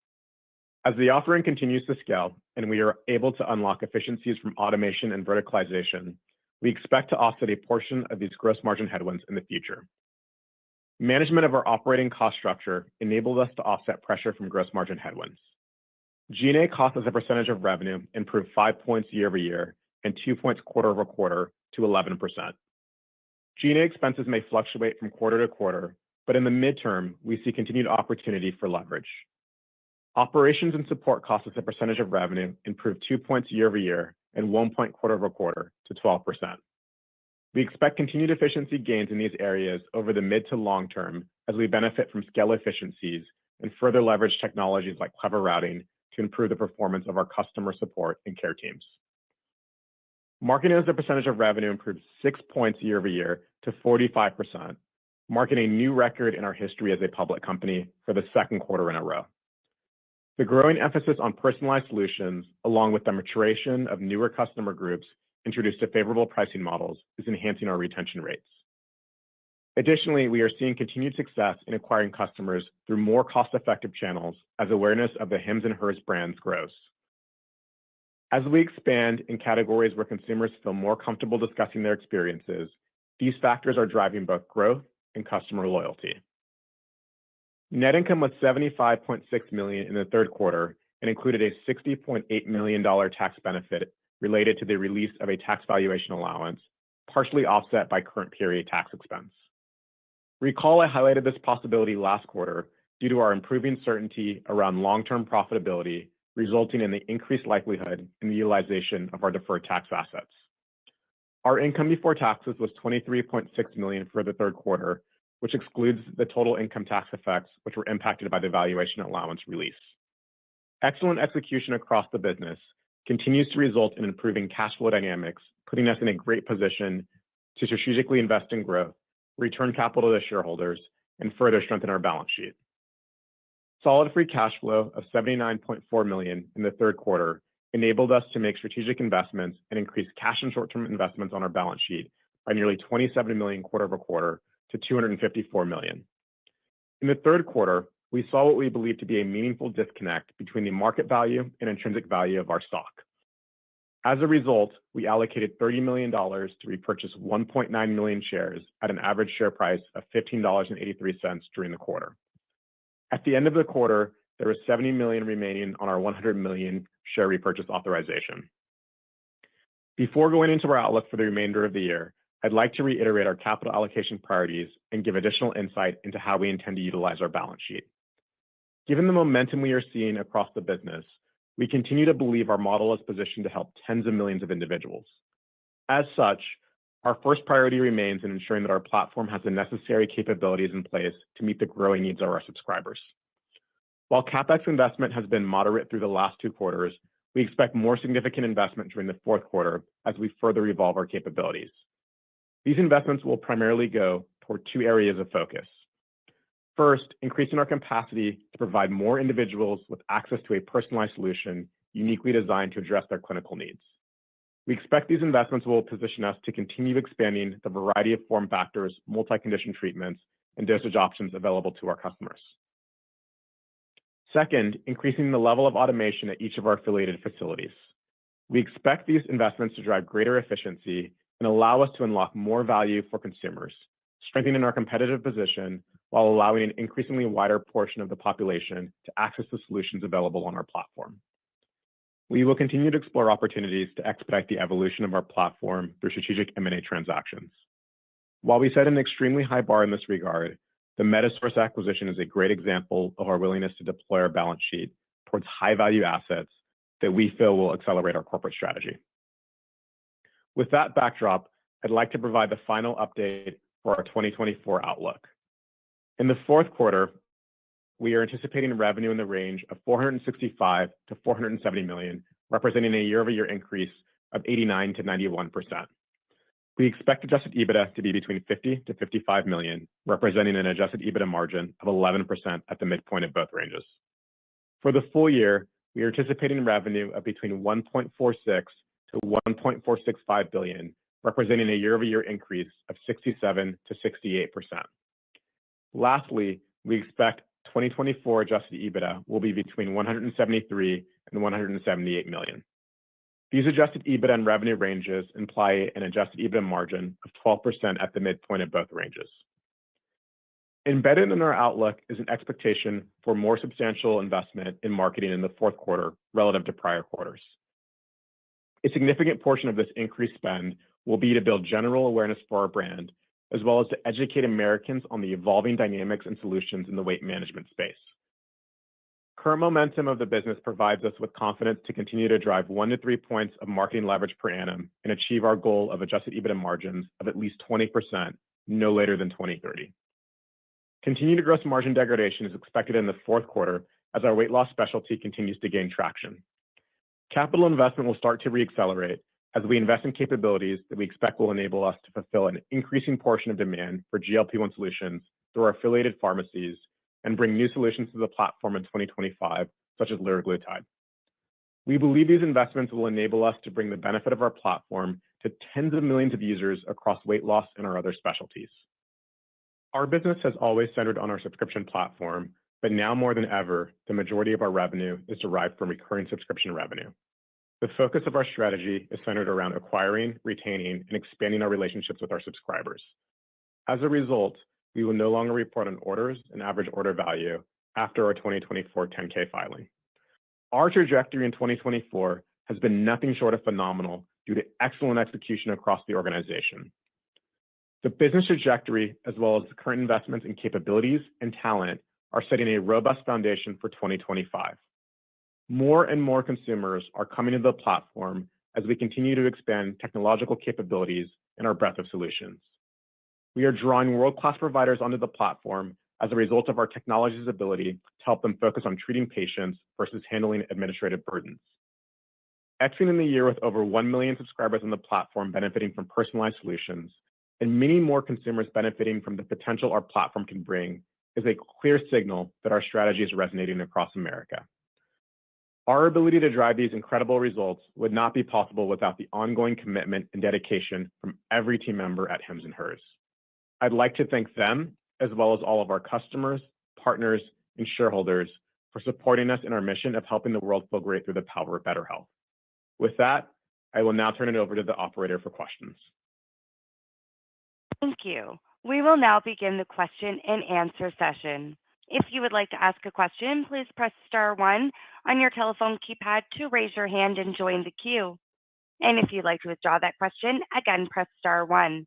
Speaker 7: As the offering continues to scale and we are able to unlock efficiencies from automation and verticalization, we expect to offset a portion of these gross margin headwinds in the future. Management of our operating cost structure enabled us to offset pressure from gross margin headwinds. G&A cost as a percentage of revenue improved 5 points year over year and 2 points quarter over quarter to 11%. G&A expenses may fluctuate from quarter to quarter, but in the midterm, we see continued opportunity for leverage. Operations and support costs as a percentage of revenue improved 2 points year over year and 1 point quarter over quarter to 12%. We expect continued efficiency gains in these areas over the mid to long term as we benefit from scale efficiencies and further leverage technologies like Clever Routing to improve the performance of our customer support and care teams. Marketing as a percentage of revenue improved 6 points year over year to 45%, marking a new record in our history as a public company for the second quarter in a row. The growing emphasis on personalized solutions, along with the maturation of newer customer groups, introduced to favorable pricing models is enhancing our retention rates. Additionally, we are seeing continued success in acquiring customers through more cost-effective channels as awareness of the Hims and Hers brands grows. As we expand in categories where consumers feel more comfortable discussing their experiences, these factors are driving both growth and customer loyalty. Net income was $75.6 million in the third quarter and included a $60.8 million tax benefit related to the release of a tax valuation allowance, partially offset by current period tax expense. Recall I highlighted this possibility last quarter due to our improving certainty around long-term profitability, resulting in the increased likelihood in the utilization of our deferred tax assets. Our income before taxes was $23.6 million for the third quarter, which excludes the total income tax effects, which were impacted by the valuation allowance release. Excellent execution across the business continues to result in improving cash flow dynamics, putting us in a great position to strategically invest in growth, return capital to shareholders, and further strengthen our balance sheet. Solid free cash flow of $79.4 million in the third quarter enabled us to make strategic investments and increase cash and short-term investments on our balance sheet by nearly $27 million quarter-over-quarter to $254 million. In the third quarter, we saw what we believe to be a meaningful disconnect between the market value and intrinsic value of our stock. As a result, we allocated $30 million to repurchase 1.9 million shares at an average share price of $15.83 during the quarter. At the end of the quarter, there was $70 million remaining on our $100 million share repurchase authorization. Before going into our outlook for the remainder of the year, I'd like to reiterate our capital allocation priorities and give additional insight into how we intend to utilize our balance sheet. Given the momentum we are seeing across the business, we continue to believe our model is positioned to help tens of millions of individuals. As such, our first priority remains in ensuring that our platform has the necessary capabilities in place to meet the growing needs of our subscribers. While CapEx investment has been moderate through the last 2 quarters, we expect more significant investment during the fourth quarter as we further evolve our capabilities. These investments will primarily go toward 2 areas of focus. First, increasing our capacity to provide more individuals with access to a personalized solution uniquely designed to address their clinical needs. We expect these investments will position us to continue expanding the variety of form factors, multi-condition treatments, and dosage options available to our customers. Second, increasing the level of automation at each of our affiliated facilities. We expect these investments to drive greater efficiency and allow us to unlock more value for consumers, strengthening our competitive position while allowing an increasingly wider portion of the population to access the solutions available on our platform. We will continue to explore opportunities to expedite the evolution of our platform through strategic M&A transactions. While we set an extremely high bar in this regard, the MediSource acquisition is a great example of our willingness to deploy our balance sheet towards high-value assets that we feel will accelerate our corporate strategy. With that backdrop, I'd like to provide the final update for our 2024 outlook. In the fourth quarter, we are anticipating revenue in the range of $465 to $470 million, representing a year-over-year increase of 89 to 91%. We expect adjusted EBITDA to be between $50 to $55 million, representing an adjusted EBITDA margin of 11% at the midpoint of both ranges. For the full year, we are anticipating revenue of between $1.46 to $1.465 billion, representing a year-over-year increase of 67 to 68%. Lastly, we expect 2024 adjusted EBITDA will be between $173 and $178 million. These adjusted EBITDA and revenue ranges imply an adjusted EBITDA margin of 12% at the midpoint of both ranges. Embedded in our outlook is an expectation for more substantial investment in marketing in the fourth quarter relative to prior quarters. A significant portion of this increased spend will be to build general awareness for our brand, as well as to educate Americans on the evolving dynamics and solutions in the weight management space. Current momentum of the business provides us with confidence to continue to drive 1 to 3 points of marketing leverage per annum and achieve our goal of adjusted EBITDA margins of at least 20% no later than 2030. Continued gross margin degradation is expected in the fourth quarter as our weight loss specialty continues to gain traction. Capital investment will start to reaccelerate as we invest in capabilities that we expect will enable us to fulfill an increasing portion of demand for GLP-1 solutions through our affiliated pharmacies and bring new solutions to the platform in 2025, such as liraglutide. We believe these investments will enable us to bring the benefit of our platform to tens of millions of users across weight loss and our other specialties. Our business has always centered on our subscription platform, but now more than ever, the majority of our revenue is derived from recurring subscription revenue. The focus of our strategy is centered around acquiring, retaining, and expanding our relationships with our subscribers. As a result, we will no longer report on orders and average order value after our 2024 10-K filing. Our trajectory in 2024 has been nothing short of phenomenal due to excellent execution across the organization. The business trajectory, as well as the current investments in capabilities and talent, are setting a robust foundation for 2025. More and more consumers are coming to the platform as we continue to expand technological capabilities and our breadth of solutions. We are drawing world-class providers onto the platform as a result of our technology's ability to help them focus on treating patients versus handling administrative burdens. Exiting the year with over 1 million subscribers on the platform benefiting from personalized solutions, and many more consumers benefiting from the potential our platform can bring, is a clear signal that our strategy is resonating across America. Our ability to drive these incredible results would not be possible without the ongoing commitment and dedication from every team member at Hims & Hers. I'd like to thank them, as well as all of our customers, partners, and shareholders for supporting us in our mission of helping the world feel great through the power of better health. With that, I will now turn it over to the operator for questions.
Speaker 3: Thank you. We will now begin the question and answer session. If you would like to ask a question, please press star one on your telephone keypad to raise your hand and join the queue. And if you'd like to withdraw that question, again, press star one.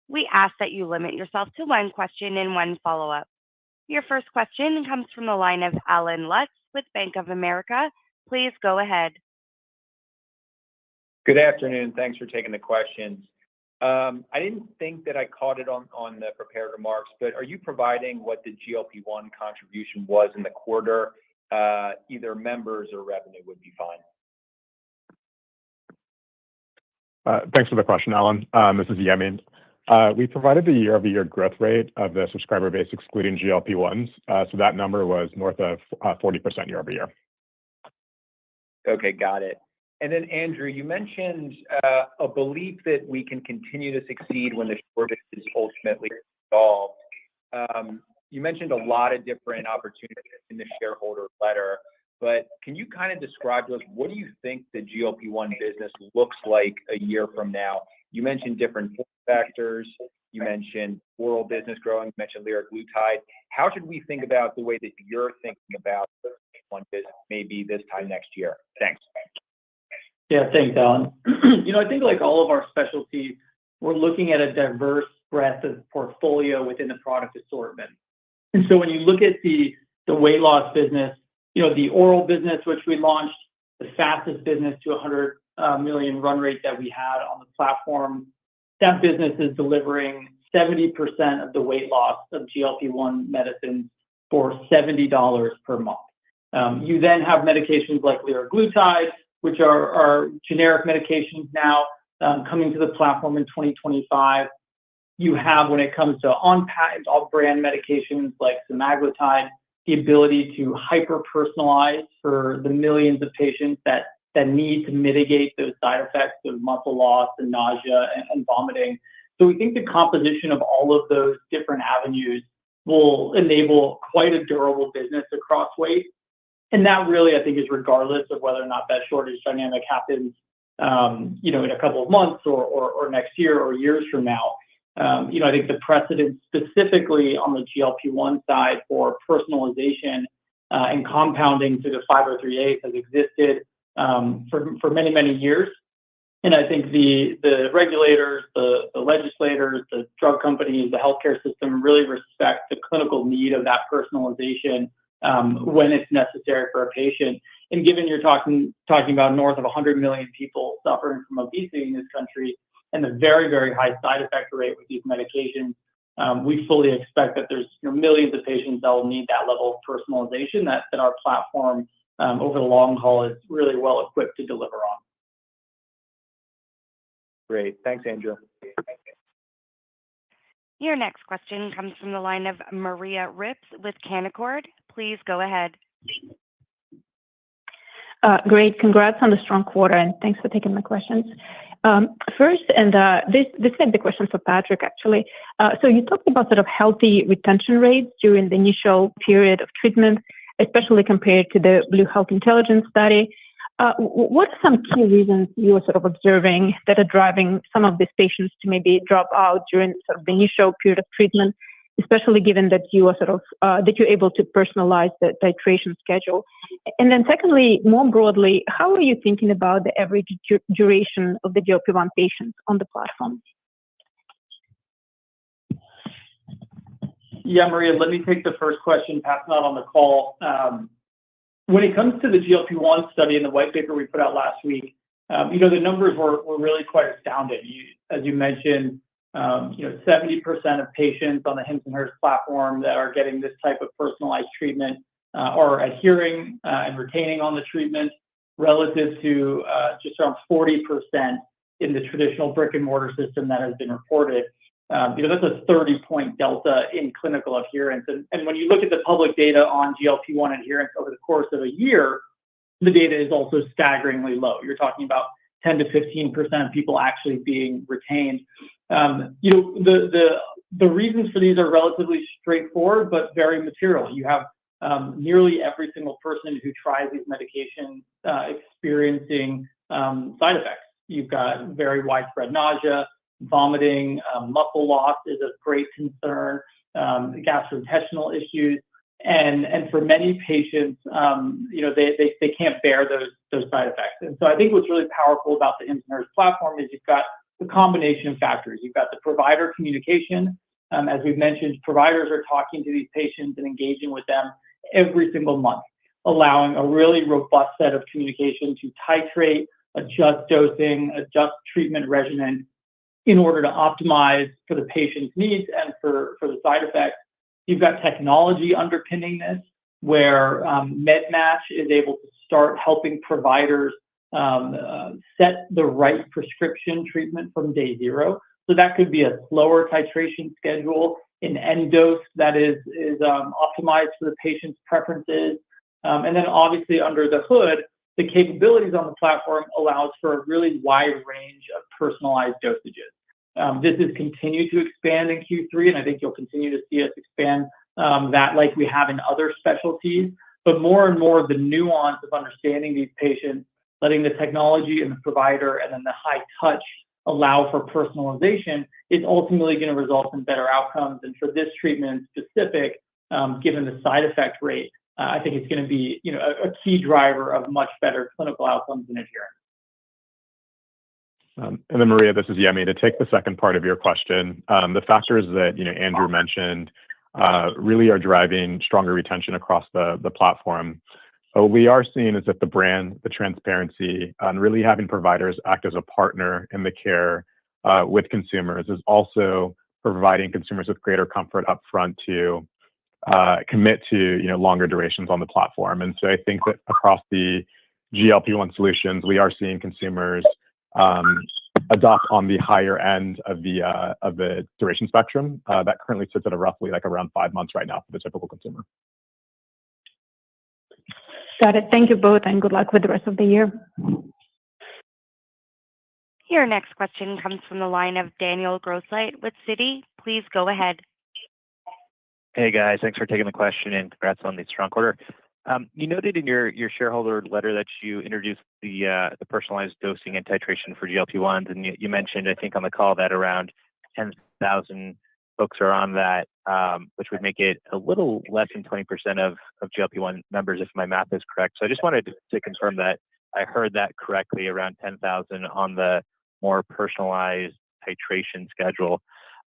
Speaker 3: We ask that you limit yourself to one question and one follow-up. Your first question comes from the line of Allen Lutz with Bank of America. Please go ahead.
Speaker 8: Good afternoon. Thanks for taking the questions. I didn't think that I caught it on the prepared remarks, but are you providing what the GLP-1 contribution was in the quarter? Either members or revenue would be fine.
Speaker 7: Thanks for the question, Alan. This is Yemi. We provided the year-over-year growth rate of the subscriber base excluding GLP-1s. So that number was north of 40% year-over-year.
Speaker 8: Okay, got it. And then, Andrew, you mentioned a belief that we can continue to succeed when the shortage is ultimately solved. You mentioned a lot of different opportunities in the shareholder letter, but can you kind of describe to us what do you think the GLP-1 business looks like a year from now? You mentioned different factors. You mentioned oral business growing. You mentioned liraglutide. How should we think about the way that you're thinking about one business maybe this time next year? Thanks.
Speaker 5: Yeah, thanks, Alan. I think like all of our specialties, we're looking at a diverse breadth of portfolio within the product assortment. And so when you look at the weight loss business, the oral business, which we launched, the fastest business to 100 million run rate that we had on the platform, that business is delivering 70% of the weight loss of GLP-1 medicines for $70 per month. You then have medications like liraglutide, which are generic medications now coming to the platform in 2025. You have, when it comes to on-patent, off-brand medications like semaglutide, the ability to hyper-personalize for the millions of patients that need to mitigate those side effects of muscle loss and nausea and vomiting. So we think the composition of all of those different avenues will enable quite a durable business across weight. And that really, I think, is regardless of whether or not that shortage dynamic happens, in a couple of months or next year or years from now. I think the precedent specifically on the GLP-1 side for personalization and compounding through the 503A has existed for many, many years. And I think the regulators, the legislators, the drug companies, the healthcare system really respect the clinical need of that personalization when it's necessary for a patient. And given you're talking about north of 100 million people suffering from obesity in this country and the very, very high side effect rate with these medications, we fully expect that there's millions of patients that will need that level of personalization that our platform over the long haul is really well equipped to deliver on.
Speaker 8: Great. Thanks, Andrew.
Speaker 3: Your next question comes from the line of Maria Ripps with Canaccord. Please go ahead.
Speaker 9: Great. Congrats on the strong quarter, and thanks for taking my questions. First, and this might be a question for Patrick, actually. So you talked about sort of healthy retention rates during the initial period of treatment, especially compared to the Blue Health Intelligence study. What are some key reasons you are sort of observing that are driving some of these patients to maybe drop out during sort of the initial period of treatment, especially given that you are sort of that you're able to personalize the titration schedule? And then secondly, more broadly, how are you thinking about the average duration of the GLP-1 patients on the platform?
Speaker 10: Yeah, Maria, let me take the first question, Pat's not on the call. When it comes to the GLP-1 study and the white paper we put out last week, the numbers were really quite astounding. As you mentioned, 70% of patients on the Hims & Hers platform that are getting this type of personalized treatment are adhering and retaining on the treatment, relative to just around 40% in the traditional brick and mortar system that has been reported. That's a 30-point delta in clinical adherence. And when you look at the public data on GLP-1 adherence over the course of a year, the data is also staggeringly low. You're talking about 10 to 15% of people actually being retained. The reasons for these are relatively straightforward, but very material. You have nearly every single person who tries these medications experiencing side effects. You've got very widespread nausea, vomiting, muscle loss is a great concern, gastrointestinal issues, and for many patients, they can't bear those side effects. And so I think what's really powerful about the Hims & Hers platform is you've got the combination of factors. You've got the provider communication. As we've mentioned, providers are talking to these patients and engaging with them every single month, allowing a really robust set of communication to titrate, adjust dosing, adjust treatment regimen in order to optimize for the patient's needs and for the side effects. You've got technology underpinning this, where MedMatch is able to start helping providers set the right prescription treatment from day zero. So that could be a slower titration schedule, an end dose that is optimized for the patient's preferences. And then obviously under the hood, the capabilities on the platform allows for a really wide range of personalized dosages. This has continued to expand in Q3, and I think you'll continue to see us expand that like we have in other specialties. But more and more, the nuance of understanding these patients, letting the technology and the provider and then the high touch allow for personalization, is ultimately going to result in better outcomes. And for this treatment specific, given the side effect rate, I think it's going to be a key driver of much better clinical outcomes and adherence.
Speaker 7: And then Maria, this is Yemi. To take the second part of your question, the factors that Andrew mentioned really are driving stronger retention across the platform. What we are seeing is that the brand, the transparency, and really having providers act as a partner in the care with consumers is also providing consumers with greater comfort upfront to commit to longer durations on the platform. And so I think that across the GLP-1 solutions, we are seeing consumers adopt on the higher end of the duration spectrum that currently sits at roughly around 5 months right now for the typical consumer.
Speaker 9: Got it. Thank you both, and good luck with the rest of the year.
Speaker 3: Your next question comes from the line of Daniel Grosslight with Citi. Please go ahead.
Speaker 11: Hey guys, thanks for taking the question and congrats on the strong quarter. You noted in your shareholder letter that you introduced the personalized dosing and titration for GLP-1s, and you mentioned, I think, on the call that around 10,000 folks are on that, which would make it a little less than 20% of GLP-1 members, if my math is correct. So I just wanted to confirm that I heard that correctly, around 10,000 on the more personalized titration schedule.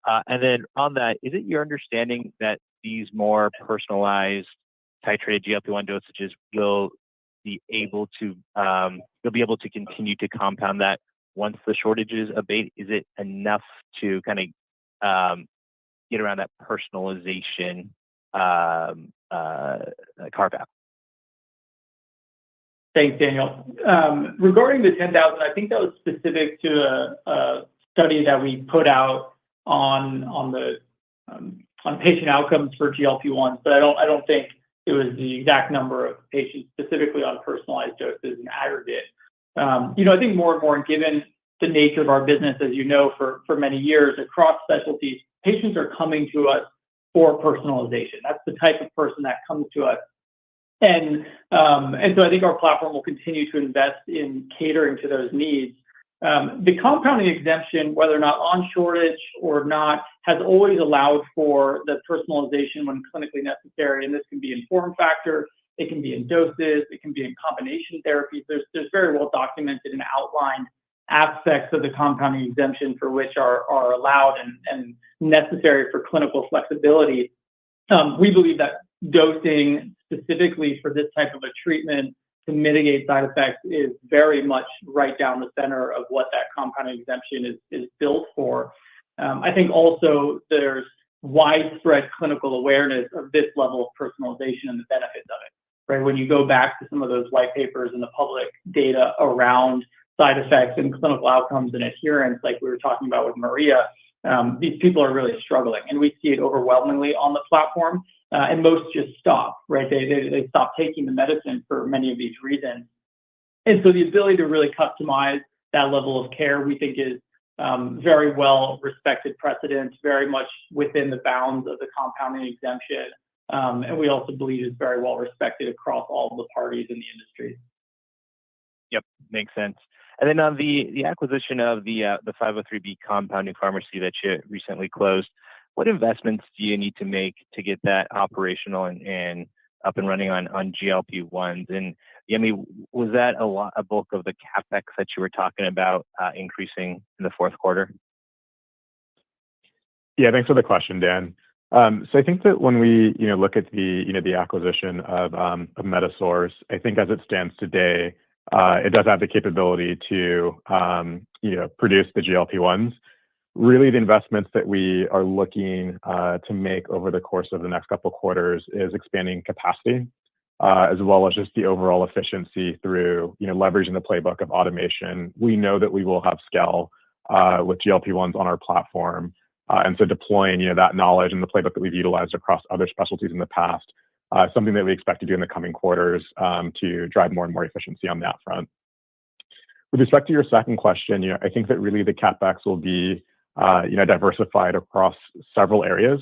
Speaker 11: And then on that, is it your understanding that these more personalized titrated GLP-1 dosages will be able to you'll be able to continue to compound that once the shortages abate? Is it enough to kind of get around that personalization carve out?
Speaker 10: Thanks, Daniel. Regarding the 10,000, I think that was specific to a study that we put out on patient outcomes for GLP-1s, but I don't think It was the exact number of patients specifically on personalized doses in aggregate. I think more and more, given the nature of our business, as you know, for many years across specialties, patients are coming to us for personalization. That's the type of person that comes to us. And so I think our platform will continue to invest in catering to those needs. The compounding exemption, whether or not on shortage or not, has always allowed for the personalization when clinically necessary. And this can be in form factor, it can be in doses, it can be in combination therapies. There's very well documented and outlined aspects of the compounding exemption for which are allowed and necessary for clinical flexibility. We believe that dosing specifically for this type of a treatment to mitigate side effects is very much right down the center of what that compounding exemption is built for. I think also there's widespread clinical awareness of this level of personalization and the benefits of it, right? When you go back to some of those white papers and the public data around side effects and clinical outcomes and adherence, like we were talking about with Maria, these people are really struggling, and we see it overwhelmingly on the platform. And most just stop, right? They stop taking the medicine for many of these reasons. And so the ability to really customize that level of care, we think, is very well respected precedent, very much within the bounds of the compounding exemption. And we also believe is very well respected across all of the parties in the industry.
Speaker 11: Yep, makes sense. And then on the acquisition of the 503B compounding pharmacy that you recently closed, what investments do you need to make to get that operational and up and running on GLP-1s? And Yemi, was that a bulk of the CapEx that you were talking about increasing in the fourth quarter?
Speaker 7: Yeah, thanks for the question, Dan. So I think that when we look at the acquisition of MetaSource, I think as it stands today, it does have the capability to produce the GLP-1s. Really, the investments that we are looking to make over the course of the next couple of quarters is expanding capacity, as well as just the overall efficiency through leveraging the playbook of automation. We know that we will have scale with GLP-1s on our platform, and so deploying that knowledge and the playbook that we've utilized across other specialties in the past, something that we expect to do in the coming quarters to drive more and more efficiency on that front. With respect to your second question, I think that really the CapEx will be diversified across several areas.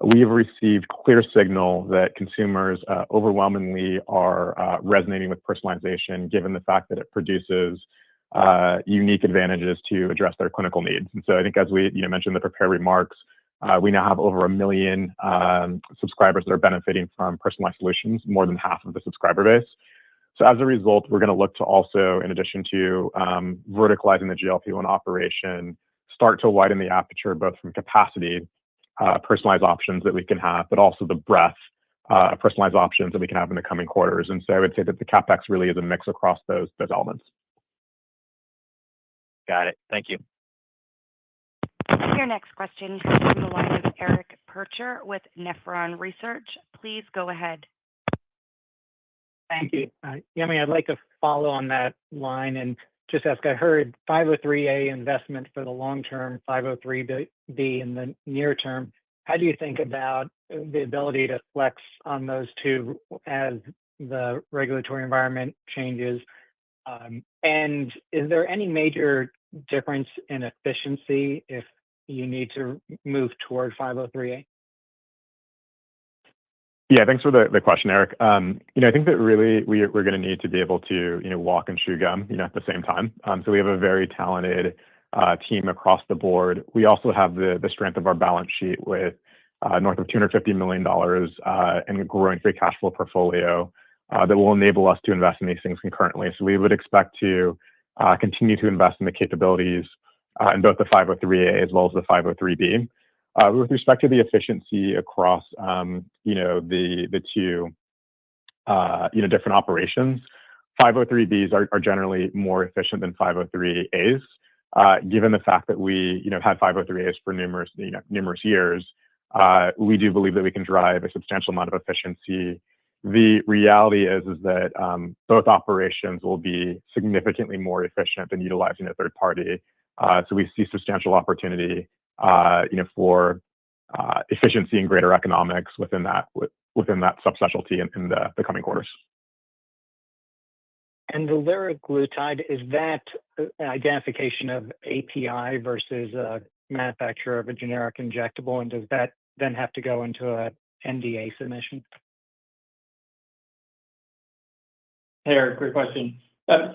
Speaker 7: We have received clear signal that consumers overwhelmingly are resonating with personalization, given the fact that it produces unique advantages to address their clinical needs. And so I think as we mentioned in the prepared remarks, we now have over 1 million subscribers that are benefiting from personalized solutions, more than half of the subscriber base. So as a result, we're going to look to also, in addition to verticalizing the GLP-1 operation, start to widen the aperture, both from capacity, personalized options that we can have, but also the breadth of personalized options that we can have in the coming quarters. And so I would say that the CapEx really is a mix across those elements.
Speaker 11: Got it. Thank you.
Speaker 3: Your next question comes from the line of Eric Percher with Nephron Research. Please go ahead.
Speaker 12: Thank you. Yemi, I'd like to follow on that line and just ask, I heard 503A investment for the long term, 503B in the near term. How do you think about the ability to flex on those two as the regulatory environment changes? And is there any major difference in efficiency if you need to move toward 503A?
Speaker 7: Yeah, thanks for the question, Eric. I think that really we're going to need to be able to walk and chew gum at the same time. So we have a very talented team across the board. We also have the strength of our balance sheet with north of $250 million and a growing free cash flow portfolio that will enable us to invest in these things concurrently. So we would expect to continue to invest in the capabilities in both the 503A as well as the 503B. With respect to the efficiency across, the two, different operations, 503Bs are generally more efficient than 503As. Given the fact that we, had 503As for numerous years, we do believe that we can drive a substantial amount of efficiency. The reality is that both operations will be significantly more efficient than utilizing a third party. So we see substantial opportunity, for efficiency and greater economics within that within that subspecialty in the coming quarters.
Speaker 12: And the liraglutide, is that an identification of API versus a manufacturer of a generic injectable? And does that then have to go into a NDA submission?
Speaker 10: Hey, Eric, great question.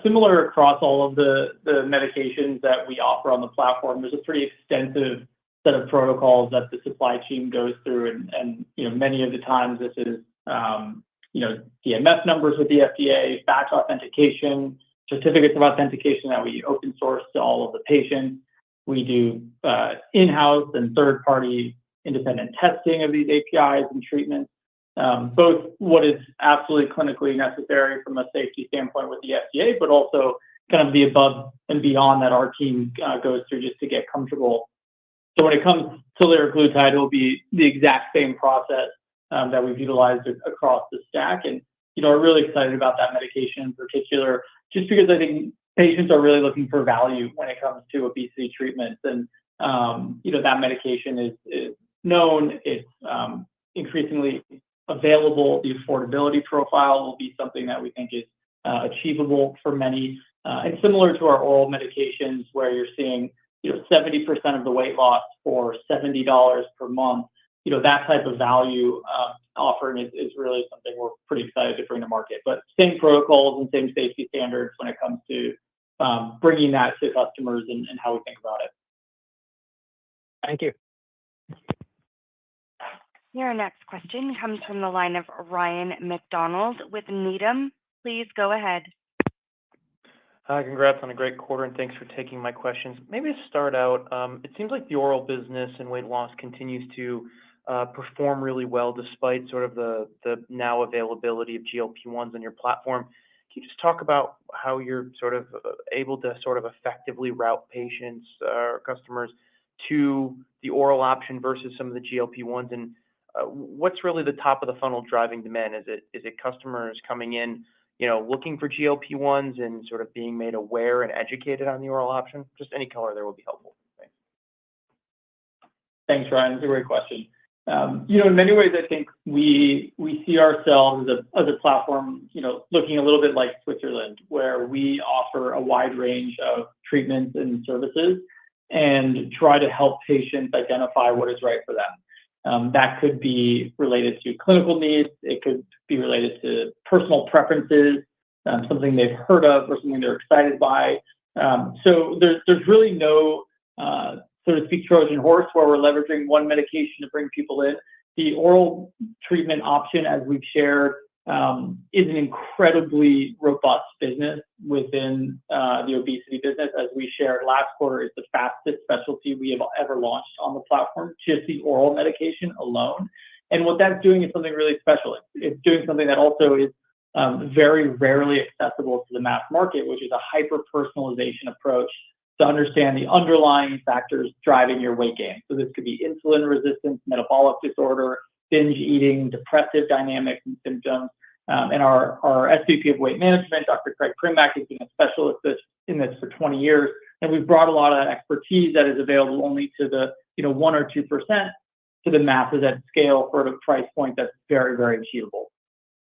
Speaker 10: Similar across all of the medications that we offer on the platform, there's a pretty extensive set of protocols that the supply team goes through. And many of the times this is, DMF numbers with the FDA, batch authentication, certificates of authentication that we open source to all of the patients. We do in-house and third-party independent testing of these APIs and treatments, both what is absolutely clinically necessary from a safety standpoint with the FDA, but also kind of the above and beyond that our team goes through just to get comfortable. So when it comes to liraglutide, it will be the exact same process that we've utilized across the stack. And, we're really excited about that medication in particular, just because I think patients are really looking for value when it comes to obesity treatments. And, that medication is known, it's increasingly available. The affordability profile will be something that we think is achievable for many. And similar to our oral medications, where you're seeing 70% of the weight loss for $70 per month, that type of value offering is really something we're pretty excited to bring to market. But same protocols and same safety standards when it comes to bringing that to customers and how we think about it.
Speaker 12: Thank you.
Speaker 3: Your next question comes from the line of Ryan McDonald with Needham. Please go ahead.
Speaker 13: Hi, congrats on a great quarter, and thanks for taking my questions. Maybe to start out, it seems like the oral business and weight loss continues to perform really well despite sort of the now availability of GLP-1s on your platform. Can you just talk about how you're sort of able to sort of effectively route patients or customers to the oral option versus some of the GLP-1s, and what's really the top of the funnel driving demand? Is it customers coming in, looking for GLP-1s and sort of being made aware and educated on the oral option? Just any color there will be helpful. Thanks.
Speaker 10: Thanks, Ryan. It's a great question. In many ways, I think we see ourselves as a platform, looking a little bit like Switzerland, where we offer a wide range of treatments and services and try to help patients identify what is right for them. That could be related to clinical needs. It could be related to personal preferences, something they've heard of or something they're excited by. So there's really no, so to speak, Trojan horse where we're leveraging one medication to bring people in. The oral treatment option, as we've shared, is an incredibly robust business within the obesity business. As we shared last quarter, it's the fastest specialty we have ever launched on the platform, just the oral medication alone. And what that's doing is something really special. It's doing something that also is very rarely accessible to the mass market, which is a hyper-personalization approach to understand the underlying factors driving your weight gain. So this could be insulin resistance, metabolic disorder, binge eating, depressive dynamics and symptoms. And our SVP of weight management, Dr. Craig Primack, has been a specialist in this for 20 years. And we've brought a lot of that expertise that is available only to the 1 or 2% to the masses at scale for a price point that's very, very achievable.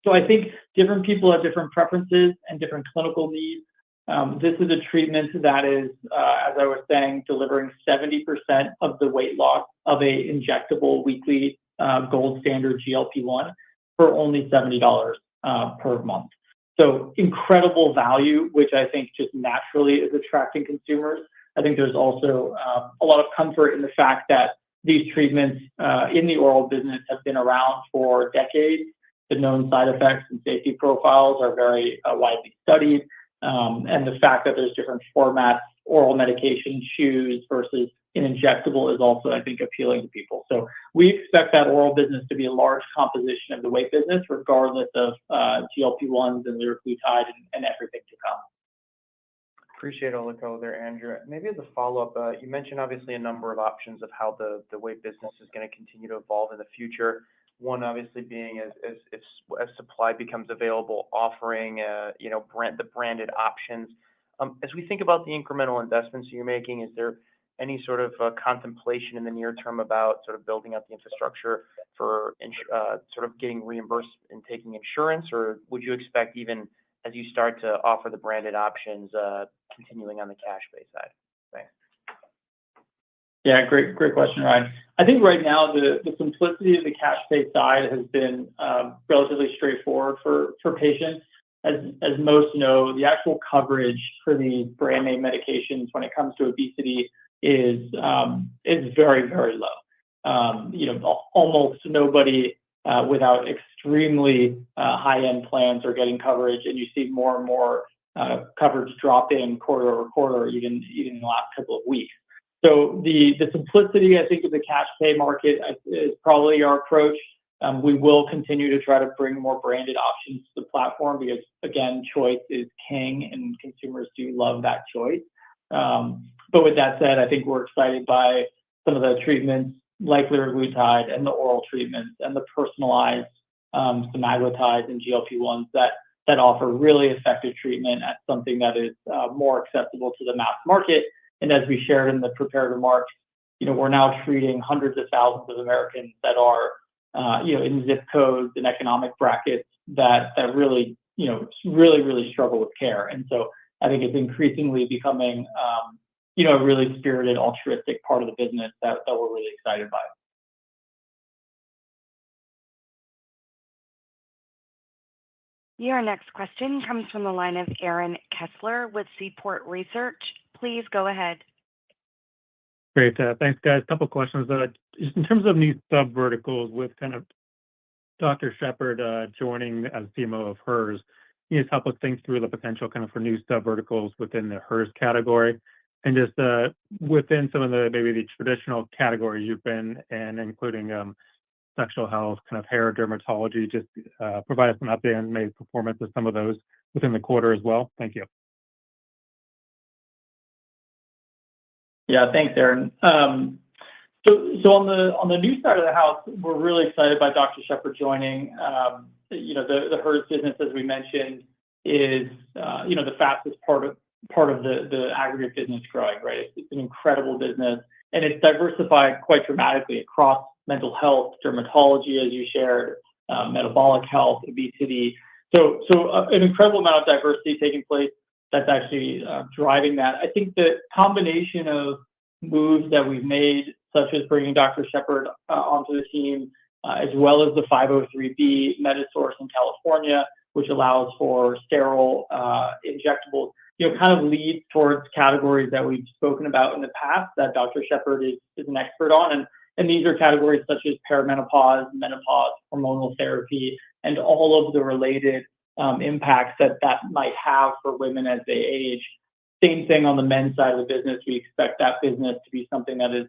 Speaker 10: So I think different people have different preferences and different clinical needs. This is a treatment that is, as I was saying, delivering 70% of the weight loss of a injectable weekly gold standard GLP-1 for only $70 per month. So incredible value, which I think just naturally is attracting consumers. I think there's also a lot of comfort in the fact that these treatments in the oral business have been around for decades. The known side effects and safety profiles are very widely studied. And the fact that there's different formats, oral medication chews versus an injectable is also, I think, appealing to people. So we expect that oral business to be a large composition of the weight business, regardless of GLP-1s and liraglutide and everything to come.
Speaker 13: Appreciate all the color there, Andrew. Maybe as a follow-up, you mentioned obviously a number of options of how the weight business is going to continue to evolve in the future. One obviously being as supply becomes available, offering the branded options. As we think about the incremental investments you're making, is there any sort of contemplation in the near term about sort of building out the infrastructure for sort of getting reimbursed and taking insurance, or would you expect even as you start to offer the branded options, continuing on the cash pay side? Thanks.
Speaker 10: Yeah, great question, Ryan. I think right now the simplicity of the cash pay side has been relatively straightforward for patients. As most know, the actual coverage for these brand name medications when it comes to obesity is very, very low. Almost nobody without extremely high-end plans are getting coverage, and you see more and more coverage drop in quarter over quarter, even in the last couple of weeks. So the simplicity, I think, of the cash pay market is probably our approach. We will continue to try to bring more branded options to the platform because, again, choice is king, and consumers do love that choice. But with that said, I think we're excited by some of the treatments like liraglutide and the oral treatments and the personalized semaglutides and GLP-1s that offer really effective treatment at something that is more accessible to the mass market. And as we shared in the prepared remarks, we're now treating hundreds of thousands of Americans that are, in zip codes and economic brackets that really, really struggle with care. And so I think it's increasingly becoming, a really spirited, altruistic part of the business that we're really excited by.
Speaker 3: Your next question comes from the line of Aaron Kessler with Seaport Research. Please go ahead.
Speaker 14: Great. Thanks, guys. A couple of questions. Just in terms of new sub-verticals with kind of Dr. Shepherd joining as CMO of Hers, can you just help us think through the potential kind of for new sub-verticals within the Hers category? And just within some of maybe the traditional categories you've been in, including sexual health, kind of hair, dermatology, just provide us an update on maybe performance of some of those within the quarter as well. Thank you.
Speaker 10: Yeah, thanks, Aaron. So on the new side of the house, we're really excited by Dr. Shepherd joining. The Hers business, as we mentioned, is the fastest part of the aggregate business growing. Right, it's an incredible business, and it's diversified quite dramatically across mental health, dermatology, as you shared, metabolic health, obesity. So an incredible amount of diversity taking place. That's actually driving that. I think the combination of moves that we've made, such as bringing Dr. Shepherd onto the team, as well as the 503B MediSource in California, which allows for sterile injectables, kind of leads towards categories that we've spoken about in the past that Dr. Shepherd is an expert on. And these are categories such as perimenopause, menopause, hormonal therapy, and all of the related impacts that might have for women as they age. Same thing on the men's side of the business. We expect that business to be something that is,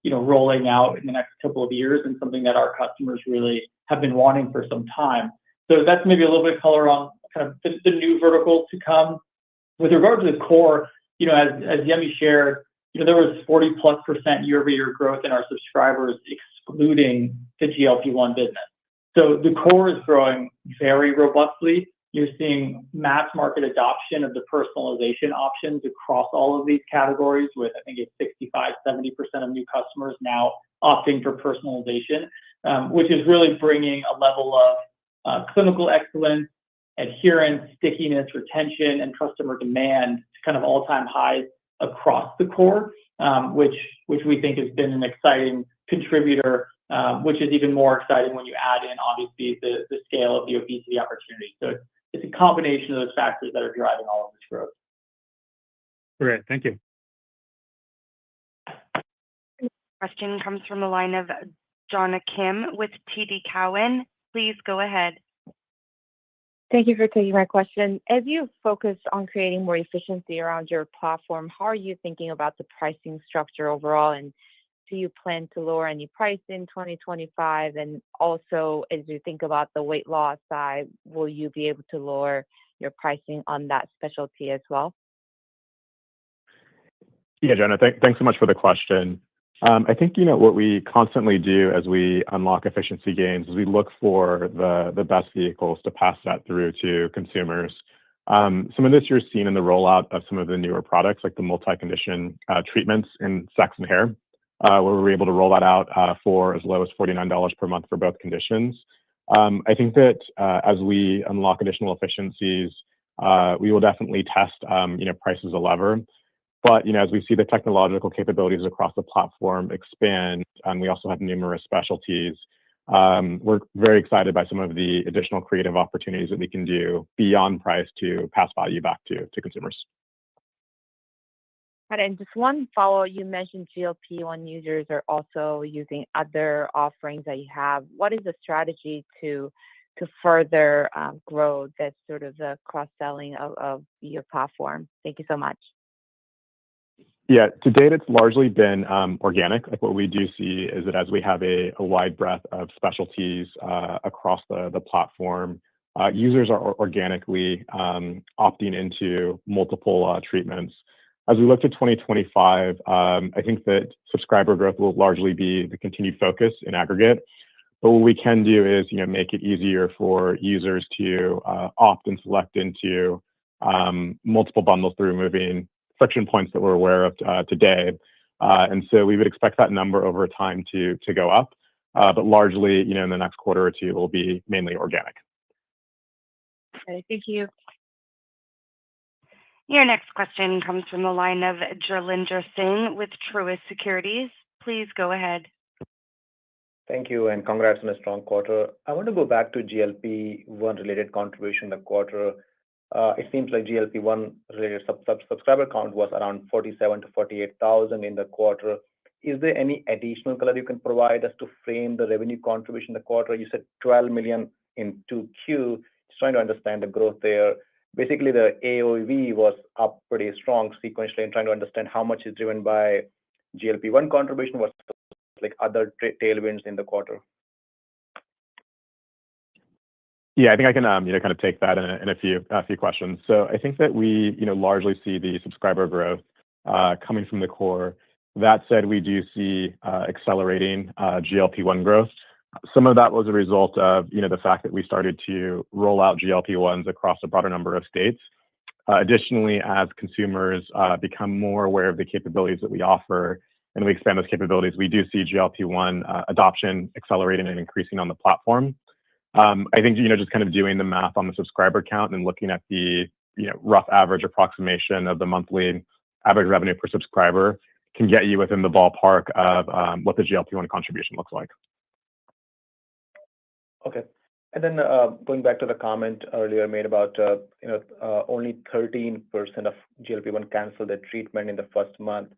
Speaker 10: rolling out in the next couple of years and something that our customers really have been wanting for some time. So that's maybe a little bit of color on kind of the new verticals to come. With regard to the core, as Yemi shared, there was 40+% year-over-year growth in our subscribers, excluding the GLP-1 business. So the core is growing very robustly. You're seeing mass market adoption of the personalization options across all of these categories with, I think it's 65-70% of new customers now opting for personalization, which is really bringing a level of clinical excellence, adherence, stickiness, retention, and customer demand to kind of all-time highs across the core, which we think has been an exciting contributor, which is even more exciting when you add in, obviously, the scale of the obesity opportunity. So it's a combination of those factors that are driving all of this growth.
Speaker 14: Great. Thank you.
Speaker 3: Question comes from the line of Jonna Kim with TD Cowen. Please go ahead.
Speaker 15: Thank you for taking my question. As you focus on creating more efficiency around your platform, how are you thinking about the pricing structure overall? And do you plan to lower any price in 2025? And also, as you think about the weight loss side, will you be able to lower your pricing on that specialty as well?
Speaker 7: Yeah, Jenna, thanks so much for the question. I think, what we constantly do as we unlock efficiency gains is we look for the best vehicles to pass that through to consumers. Some of this you're seeing in the rollout of some of the newer products, like the multi-condition treatments in sex and hair, where we were able to roll that out for as low as $49 per month for both conditions. I think that as we unlock additional efficiencies, we will definitely test, price as a lever. But, as we see the technological capabilities across the platform expand, and we also have numerous specialties, we're very excited by some of the additional creative opportunities that we can do beyond price to pass value back to consumers.
Speaker 15: And just one follow, you mentioned GLP-1 users are also using other offerings that you have. What is the strategy to further grow that sort of the cross-selling of your platform? Thank you so much.
Speaker 7: Yeah, to date, it's largely been organic. Like what we do see is that as we have a wide breadth of specialties across the platform, users are organically opting into multiple treatments. As we look to 2025, I think that subscriber growth will largely be the continued focus in aggregate. But what we can do is, make it easier for users to opt and select into multiple bundles through removing friction points that we're aware of today. And so we would expect that number over time to go up. But largely, in the next quarter or two, it will be mainly organic.
Speaker 15: Okay, thank you.
Speaker 3: Your next question comes from the line of Jailendra Singh with Truist Securities. Please go ahead.
Speaker 16: Thank you, and congrats on a strong quarter. I want to go back to GLP-1 related contribution in the quarter. It seems like GLP-1 related subscriber count was around 47 to 48,000 in the quarter. Is there any additional color you can provide us to frame the revenue contribution in the quarter? You said 12 million in 2Q. Just trying to understand the growth there. Basically, the AOV was up pretty strong sequentially, and trying to understand how much is driven by GLP-1 contribution versus like other tailwinds in the quarter.
Speaker 7: Yeah, I think I can kind of take that in a few questions. So I think that we largely see the subscriber growth coming from the core. That said, we do see accelerating GLP-1 growth. Some of that was a result of the fact that we started to roll out GLP-1s across a broader number of states. Additionally, as consumers become more aware of the capabilities that we offer and we expand those capabilities, we do see GLP-1 adoption accelerating and increasing on the platform. I think just kind of doing the math on the subscriber count and looking at the rough average approximation of the monthly average revenue per subscriber can get you within the ballpark of what the GLP-1 contribution looks like.
Speaker 16: Okay. And then going back to the comment earlier made about only 13% of GLP-1 canceled their treatment in the first month.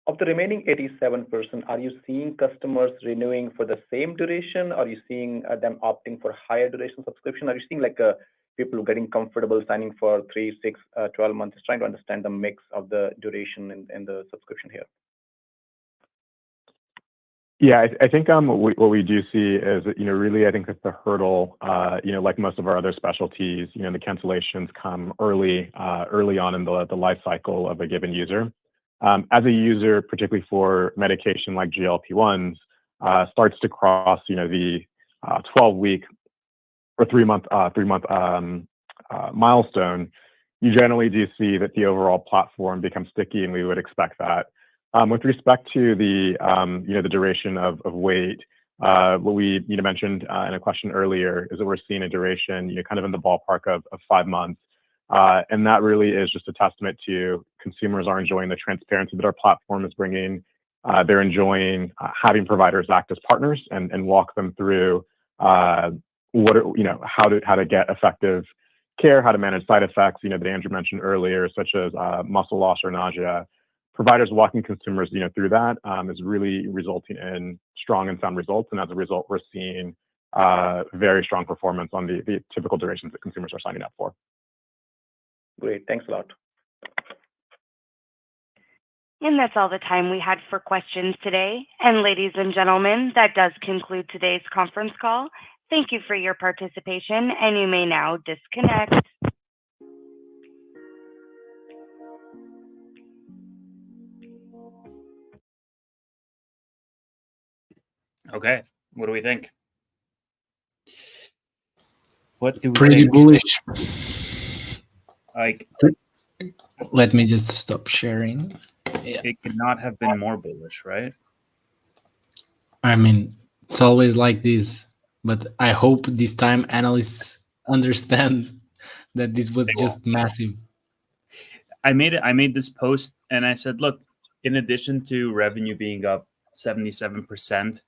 Speaker 16: Of the remaining 87%, are you seeing customers renewing for the same duration? Are you seeing them opting for higher duration subscription? Are you seeing like people getting comfortable signing for 3, 6, 12 months? Just trying to understand the mix of the duration and the subscription here.
Speaker 7: Yeah, I think what we do see is that, really, I think that the hurdle, like most of our other specialties, the cancellations come early on in the life cycle of a given user. As a user, particularly for medication like GLP-1s, starts to cross, the 12-week or 3-month milestone, you generally do see that the overall platform becomes sticky, and we would expect that. With respect to the duration of wait, what we mentioned in a question earlier is that we're seeing a duration kind of in the ballpark of 5 months. And that really is just a testament to consumers are enjoying the transparency that our platform is bringing. They're enjoying having providers act as partners and walk them through how to get effective care, how to manage side effects, that Andrew mentioned earlier, such as muscle loss or nausea. Providers walking consumers through that is really resulting in strong and sound results. And as a result, we're seeing very strong performance on the typical durations that consumers are signing up for.
Speaker 16: Great. Thanks a lot.
Speaker 3: And that's all the time we had for questions today. And ladies and gentlemen, that does conclude today's conference call. Thank you for your participation, and you may now disconnect.
Speaker 1: Okay, what do we think? What do we
Speaker 2: Pretty
Speaker 1: think?
Speaker 2: bullish.
Speaker 1: Like,
Speaker 2: let me just stop sharing. Yeah.
Speaker 1: It cannot have been more bullish, right?
Speaker 2: I mean, it's always like this, but I hope this time analysts understand that this was just massive.
Speaker 1: I made this post and I said, look, in addition to revenue being up 77%,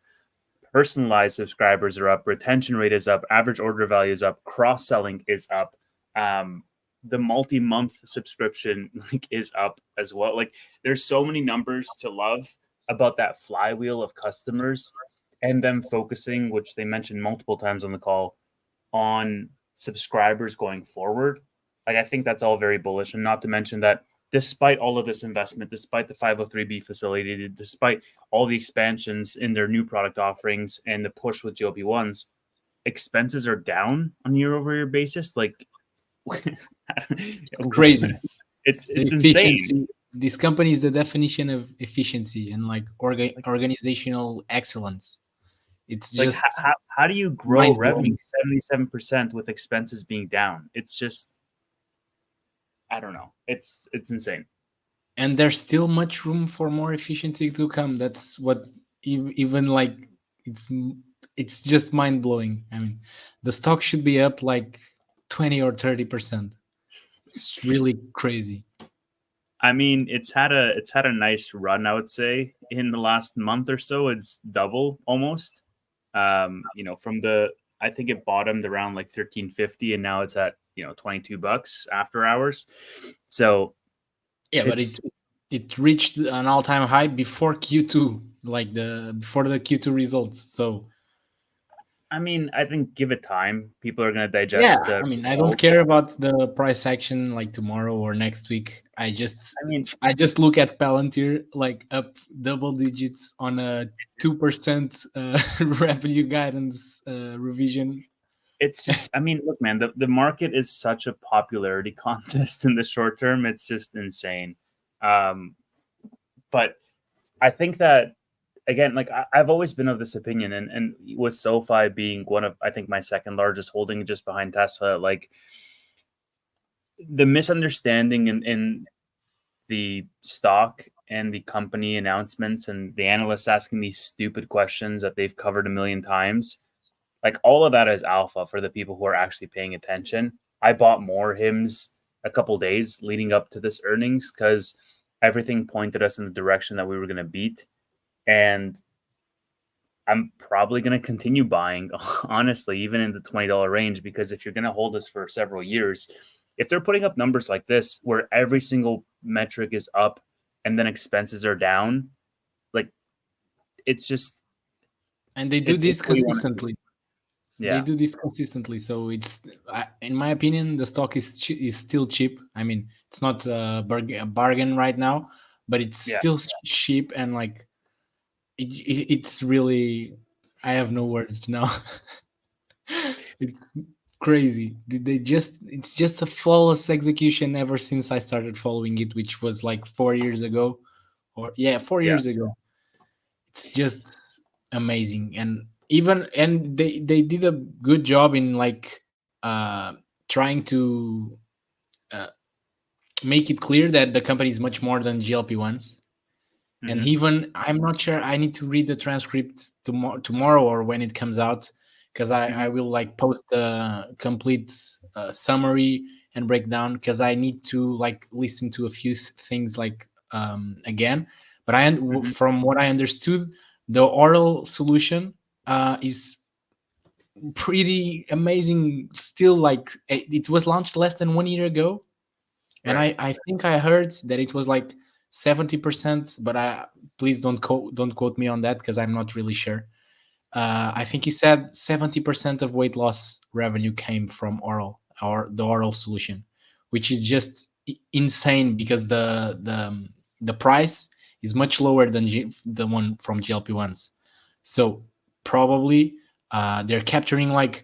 Speaker 1: personalized subscribers are up, retention rate is up, average order value is up, cross-selling is up, the multi-month subscription is up as well. Like, there's so many numbers to love about that flywheel of customers and them focusing, which they mentioned multiple times on the call, on subscribers going forward. Like, I think that's all very bullish. And not to mention that despite all of this investment, despite the 503B facility, despite all the expansions in their new product offerings and the push with GLP-1s, expenses are down on a year-over-year basis. Like,
Speaker 2: it's crazy.
Speaker 1: It's insane.
Speaker 2: This company is the definition of efficiency and like organizational excellence. It's just
Speaker 1: like how do you grow revenue 77% with expenses being down? It's just, I don't know. It's insane.
Speaker 2: And there's still much room for more efficiency to come. That's what even like it's just mind blowing. I mean, the stock should be up like 20 or 30%. It's really crazy.
Speaker 1: I mean, it's had a nice run, I would say, in the last month or so. It's double almost. From I think it bottomed around like 13.50 and now it's at $22 after hours. So
Speaker 2: yeah, but it reached an all-time high before Q2, like before the Q2 results. So
Speaker 1: I mean, I think give it time. People are going to digest.
Speaker 2: Yeah, I mean, I don't care about the price action like tomorrow or next week. I just look at Palantir like up double digits on a 2% revenue guidance revision.
Speaker 1: It's just, I mean, look, man, the market is such a popularity contest in the short term. It's just insane. But I think that, again, like I've always been of this opinion, and with SoFi being one of, I think, my second largest holding just behind Tesla, like the misunderstanding in the stock and the company announcements and the analysts asking these stupid questions that they've covered a million times, like all of that is alpha for the people who are actually paying attention. I bought more HIMs a couple days leading up to this earnings because everything pointed us in the direction that we were going to beat. And I'm probably going to continue buying, honestly, even in the $20 range, because if you're going to hold this for several years, if they're putting up numbers like this, where every single metric is up and then expenses are down, like it's just.
Speaker 2: And they do this consistently.
Speaker 1: Yeah.
Speaker 2: They do this consistently. So it's, in my opinion, the stock is still cheap. I mean, it's not a bargain right now, but it's still cheap and like, it's really, I have no words now. It's crazy. It's just a flawless execution ever since I started following it, which was like 4 years ago, or 4 years ago. It's just amazing. And they did a good job in like trying to make it clear that the company is much more than GLP-1s. And even, I'm not sure, I need to read the transcript tomorrow or when it comes out, because I will like post a complete summary and breakdown, because I need to like listen to a few things like again. But from what I understood, the oral solution is pretty amazing still. Like it was launched less than 1 year ago. And I think I heard that it was like 70%, but please don't quote me on that because I'm not really sure. I think he said 70% of weight loss revenue came from oral, or the oral solution, which is just insane because the price is much lower than the one from GLP-1s. So probably they're capturing like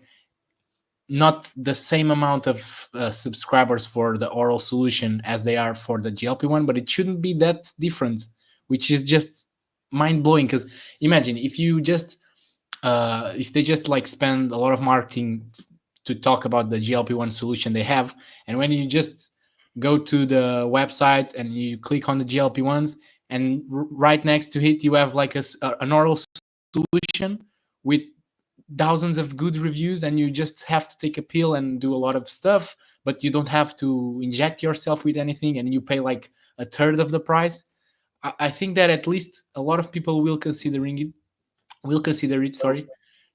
Speaker 2: not the same amount of subscribers for the oral solution as they are for the GLP-1, but it shouldn't be that different, which is just mind-blowing. Because imagine if you just if they just like spend a lot of marketing to talk about the GLP-1 solution they have, and when you just go to the website and you click on the GLP-1s, and right next to it you have like an oral solution with thousands of good reviews, and you just have to take a pill and do a lot of stuff, but you don't have to inject yourself with anything, and you pay like a third of the price. I think that at least a lot of people will consider it. Sorry.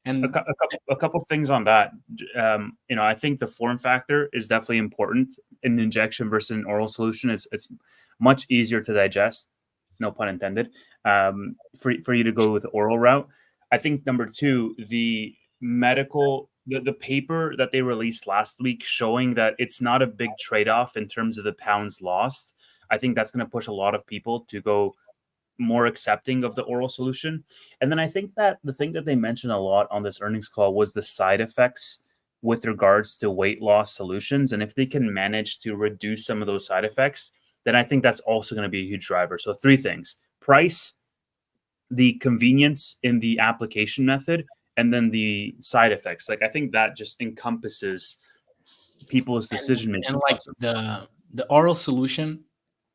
Speaker 2: And
Speaker 1: a couple things on that. I think the form factor is definitely important. An injection versus an oral solution it's much easier to digest, no pun intended, for you to go with the oral route. I think number two, the paper that they released last week showing that it's not a big trade-off in terms of the pounds lost. I think that's going to push a lot of people to go more accepting of the oral solution. And then I think that the thing that they mentioned a lot on this earnings call was the side effects with regards to weight loss solutions. And if they can manage to reduce some of those side effects, then I think that's also going to be a huge driver. So three things: price, the convenience in the application method, and then the side effects. Like, I think that just encompasses people's decision making.
Speaker 2: And like the oral solution,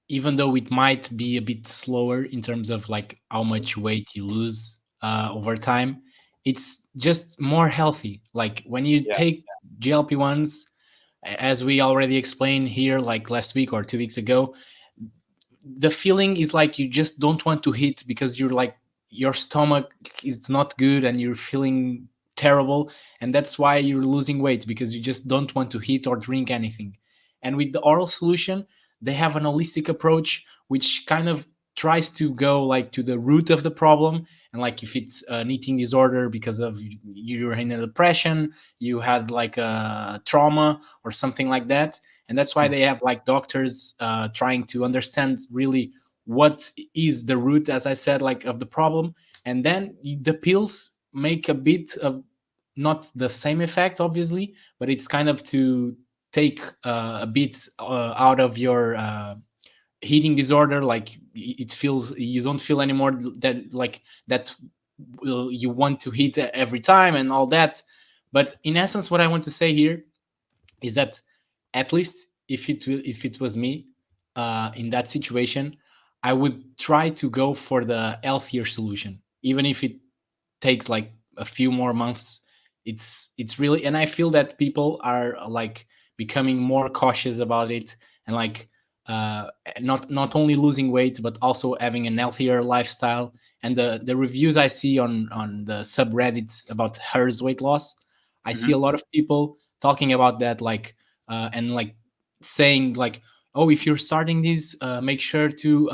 Speaker 2: even though it might be a bit slower in terms of like how much weight you lose over time, it's just more healthy. Like when you take GLP-1s, as we already explained here, like last week or 2 weeks ago, the feeling is like you just don't want to eat because you're like, your stomach is not good and you're feeling terrible. And that's why you're losing weight, because you just don't want to eat or drink anything. And with the oral solution, they have an holistic approach, which kind of tries to go like to the root of the problem. And like if it's an eating disorder because of you're in a depression, you had like a trauma or something like that. And that's why they have like doctors trying to understand really what is the root, as I said, like of the problem. And then the pills make a bit of not the same effect, obviously, but it's kind of to take a bit out of your eating disorder. Like it feels, you don't feel anymore that like that you want to eat every time and all that. But in essence, what I want to say here is that at least if it was me in that situation, I would try to go for the healthier solution, even if it takes like a few more months. It's really, and I feel that people are like becoming more cautious about it, and like not only losing weight but also having a healthier lifestyle. And the reviews I see on the subreddits about Hers weight loss, I see a lot of people talking about that, like and like saying like, oh, if you're starting this, make sure to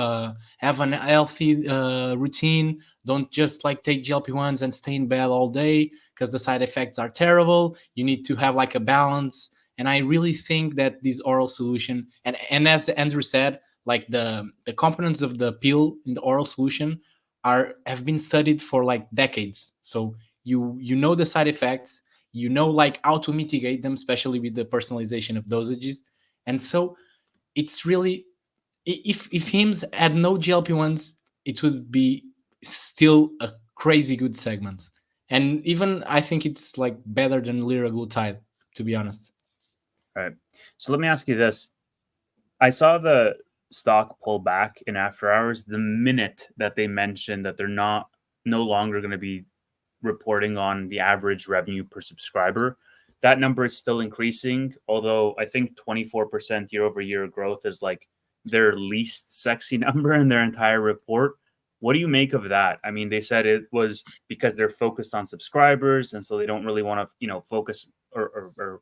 Speaker 2: have an healthy routine. Don't just like take GLP-1s and stay in bed all day because the side effects are terrible. You need to have like a balance. And I really think that this oral solution, and as Andrew said, like the components of the pill in the oral solution have been studied for like decades. So you know the side effects, you know like how to mitigate them, especially with the personalization of dosages. And so it's really, if Hims had no GLP-1s, it would be still a crazy good segment. And even I think it's like better than liraglutide, to be honest.
Speaker 1: All right. So let me ask you this. I saw the stock pull back in after hours the minute that they mentioned that they're no longer going to be reporting on the average revenue per subscriber. That number is still increasing, although I think 24% year over year growth is like their least sexy number in their entire report. What do you make of that? I mean, they said it was because they're focused on subscribers, and so they don't really want to, focus or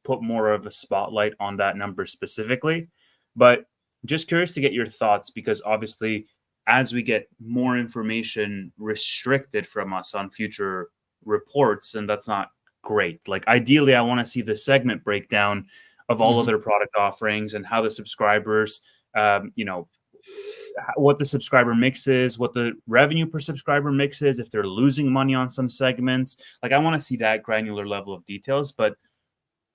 Speaker 1: put more of a spotlight on that number specifically. But just curious to get your thoughts, because obviously as we get more information restricted from us on future reports, and that's not great. Like ideally, I want to see the segment breakdown of all of their product offerings and how the subscribers, what the subscriber mix is, what the revenue per subscriber mix is, if they're losing money on some segments. Like I want to see that granular level of details, but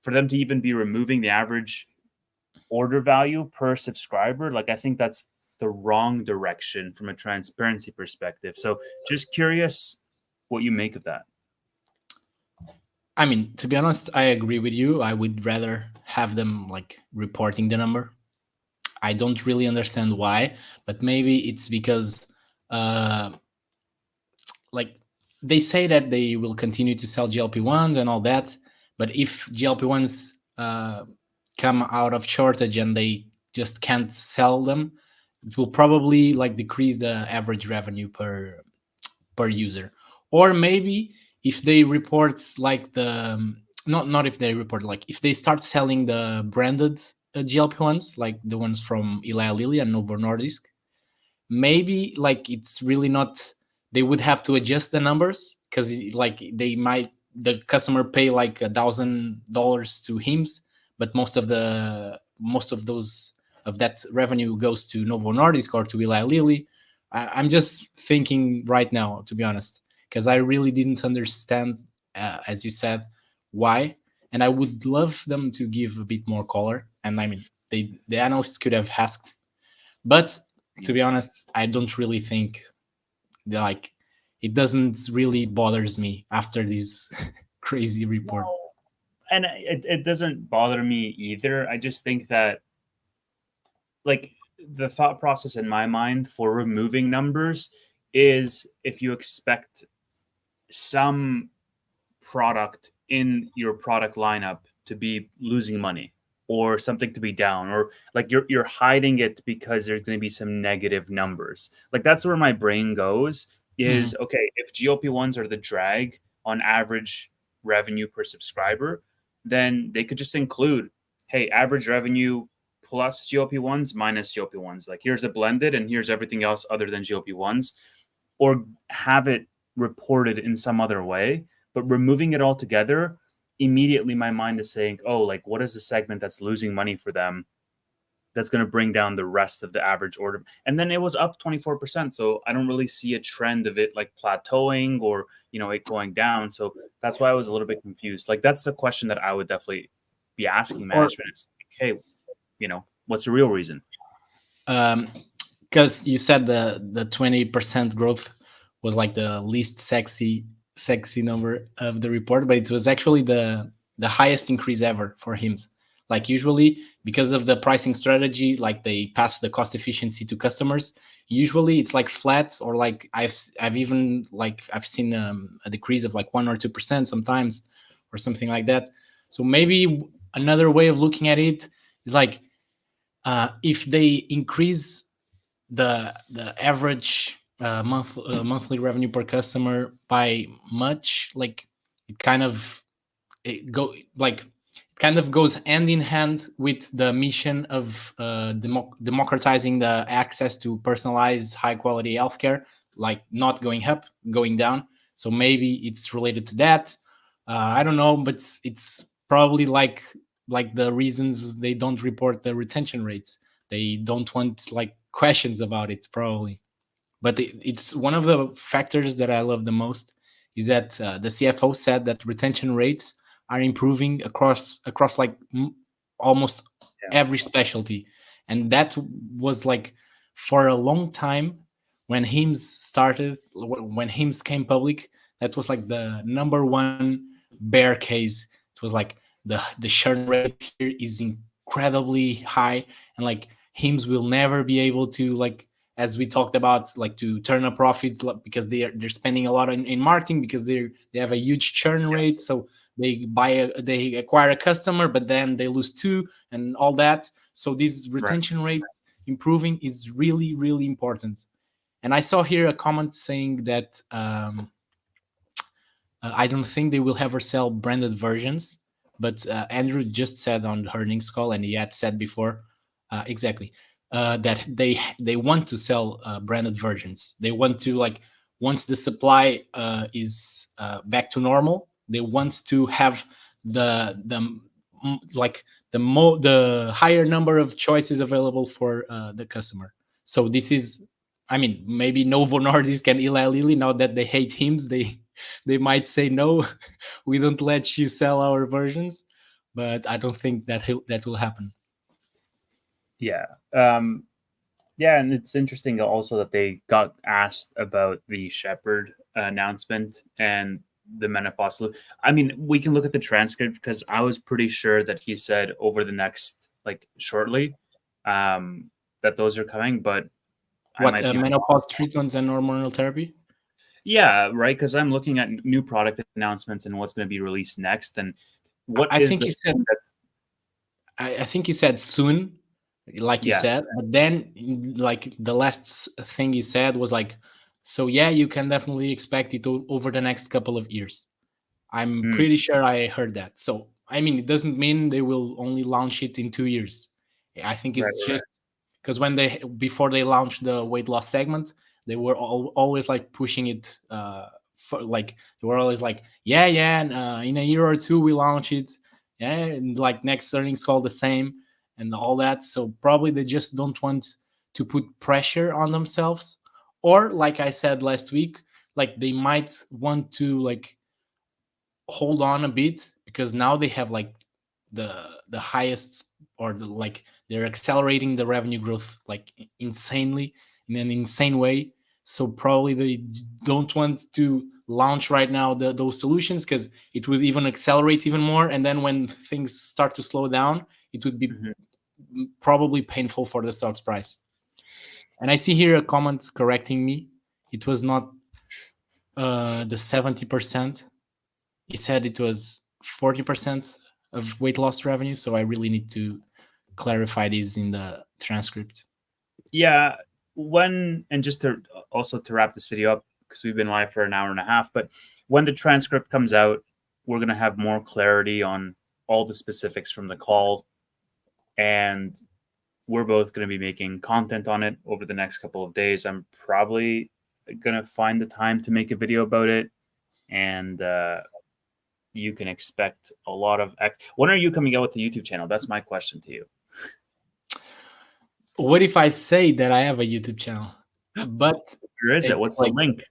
Speaker 1: for them to even be removing the average order value per subscriber, like I think that's the wrong direction from a transparency perspective. So just curious what you make of that.
Speaker 2: I mean, to be honest, I agree with you. I would rather have them like reporting the number. I don't really understand why, but maybe it's because like they say that they will continue to sell GLP-1s and all that, but if GLP-1s come out of shortage and they just can't sell them, it will probably like decrease the average revenue per user. Or maybe if they report like the not if they report, like if they start selling the branded GLP-1s, like the ones from Eli Lilly and Novo Nordisk, maybe like it's really not, they would have to adjust the numbers, because like the customer pay like $1,000 to Hims, but most of that revenue goes to Novo Nordisk or to Eli Lilly. I'm just thinking right now, to be honest, because I really didn't understand, as you said, why. And I would love them to give a bit more color. And I mean, the analysts could have asked, but to be honest, I don't really think like it doesn't really bothers me after this crazy report.
Speaker 1: No. And it doesn't bother me either. I just think that like the thought process in my mind for removing numbers is if you expect some product in your product lineup to be losing money or something to be down, or like you're hiding it because there's going to be some negative numbers. Like that's where my brain goes is, okay, if GLP-1s are the drag on average revenue per subscriber, then they could just include, hey, average revenue plus GLP-1s minus GLP-1s. Like here's a blended and here's everything else other than GLP-1s, or have it reported in some other way. But removing it all together, immediately my mind is saying, oh, like what is the segment that's losing money for them that's going to bring down the rest of the average order? And then it was up 24%. So I don't really see a trend of it like plateauing or, it going down. So that's why I was a little bit confused. Like that's the question that I would definitely be asking management. It's like, hey, what's the real reason?
Speaker 2: Because you said the 20% growth was like the least sexy number of the report, but it was actually the highest increase ever for Hims. Like usually, because of the pricing strategy, like they pass the cost efficiency to customers. Usually, it's like flat, or like I've seen a decrease of like 1 or 2% sometimes, or something like that. So maybe another way of looking at it is like if they increase the average monthly revenue per customer by much, like it kind of goes hand in hand with the mission of democratizing the access to personalized high quality healthcare, like not going up, going down. So maybe it's related to that. I don't know, but it's probably like the reasons they don't report the retention rates. They don't want like questions about it, probably. But it's one of the factors that I love the most is that the CFO said that retention rates are improving across like almost every specialty. And that was like for a long time when Hims started, when Hims came public, that was like the number one bear case. It was like the churn rate here is incredibly high, and like Hims will never be able to, like, as we talked about, like to turn a profit because they're spending a lot in marketing, because they have a huge churn rate. So they acquire a customer, but then they lose two and all that. So these retention rates improving is really, really important. And I saw here a comment saying that I don't think they will ever sell branded versions, but Andrew just said on the earnings call, and he had said before, exactly, that they want to sell branded versions. They want to, like, once the supply is back to normal, they want to have the higher number of choices available for the customer. So this is, I mean, maybe Novo Nordisk and Eli Lilly, now that they hate Hims, they might say no, we don't let you sell our versions, but I don't think that will happen.
Speaker 1: Yeah. Yeah, and it's interesting also that they got asked about the Shepherd announcement and the menopause. I mean, we can look at the transcript because I was pretty sure that he said over the next, like, shortly. that those are coming, but
Speaker 2: what menopause treatments and hormonal therapy?
Speaker 1: Yeah, right. Because I'm looking at new product announcements and what's going to be released next, and
Speaker 2: I think he said soon, like you said, but then like the last thing he said was like, so yeah, you can definitely expect it over the next couple of years. I'm pretty sure I heard that. So I mean, it doesn't mean they will only launch it in 2 years. I think it's just because before they launched the weight loss segment, they were always like pushing it. Like they were always like, in a year or two we launch it. Yeah, and like next earnings call the same and all that. So probably they just don't want to put pressure on themselves, or like I said last week, like they might want to like hold on a bit because now they have like the highest, or like they're accelerating the revenue growth like insanely in an insane way. So probably they don't want to launch right now those solutions because it would even accelerate even more, and then when things start to slow down, it would be probably painful for the stock's price. And I see here a comment correcting me. It was not the 70%. It said it was 40% of weight loss revenue. So I really need to clarify this in the transcript.
Speaker 1: Yeah. And just to wrap this video up, because we've been live for an hour and a half, but when the transcript comes out, we're going to have more clarity on all the specifics from the call. And we're both going to be making content on it over the next couple of days. I'm probably going to find the time to make a video about it. And, you can expect a lot of when are you coming out with the YouTube channel? That's my question to you.
Speaker 2: What if I say that I have a YouTube channel? But
Speaker 1: where is it? What's the link?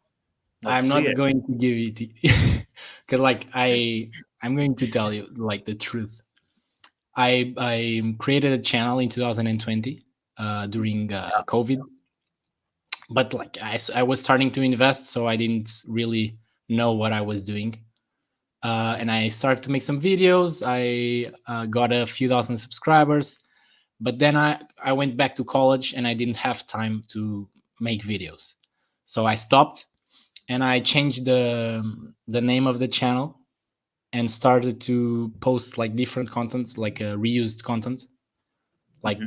Speaker 2: I'm not going to give it because like I'm going to tell you like the truth. I created a channel in 2020 during COVID, but like I was starting to invest, so I didn't really know what I was doing. And I started to make some videos. I got a few thousand subscribers, but then I went back to college and I didn't have time to make videos. So I stopped and I changed the name of the channel and started to post like different content, like reused content, like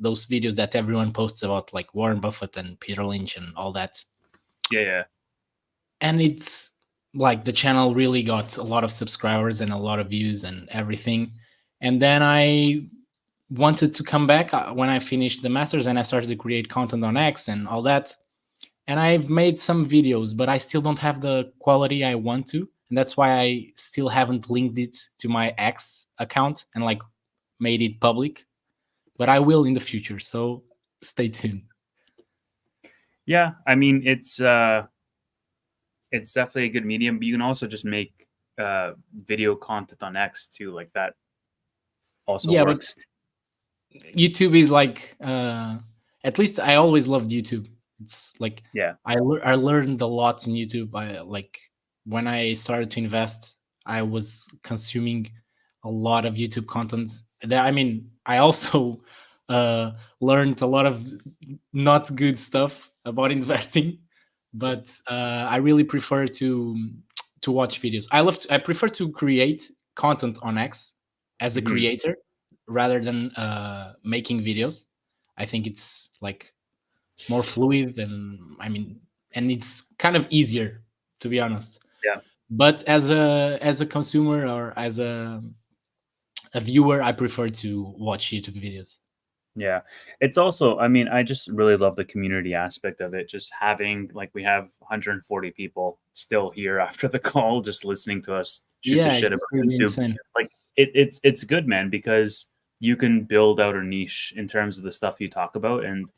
Speaker 2: those videos that everyone posts about, like Warren Buffett and Peter Lynch and all that.
Speaker 1: Yeah.
Speaker 2: And it's like the channel really got a lot of subscribers and a lot of views and everything. And then I wanted to come back when I finished the masters and I started to create content on X and all that. And I've made some videos, but I still don't have the quality I want to. And that's why I still haven't linked it to my X account and like made it public. But I will in the future. So stay tuned.
Speaker 1: Yeah, I mean, it's definitely a good medium, but you can also just make video content on X too, like that also works.
Speaker 2: But YouTube is like, at least I always loved YouTube. It's like, I learned a lot in YouTube. When I started to invest, I was consuming a lot of YouTube content. I mean, I also learned a lot of not good stuff about investing. But I really prefer to watch videos. I prefer to create content on X as a creator rather than making videos. I think it's like more fluid and it's kind of easier, to be honest.
Speaker 1: Yeah.
Speaker 2: But as a consumer or as a viewer, I prefer to watch YouTube videos.
Speaker 1: Yeah, it's also, I mean, I just really love the community aspect of it. Just having, like, we have 140 people still here after the call, just listening to us shoot the shit about YouTube.
Speaker 2: Insane.
Speaker 1: Like, it's good, man, because you can build out a niche in terms of the stuff you talk about. And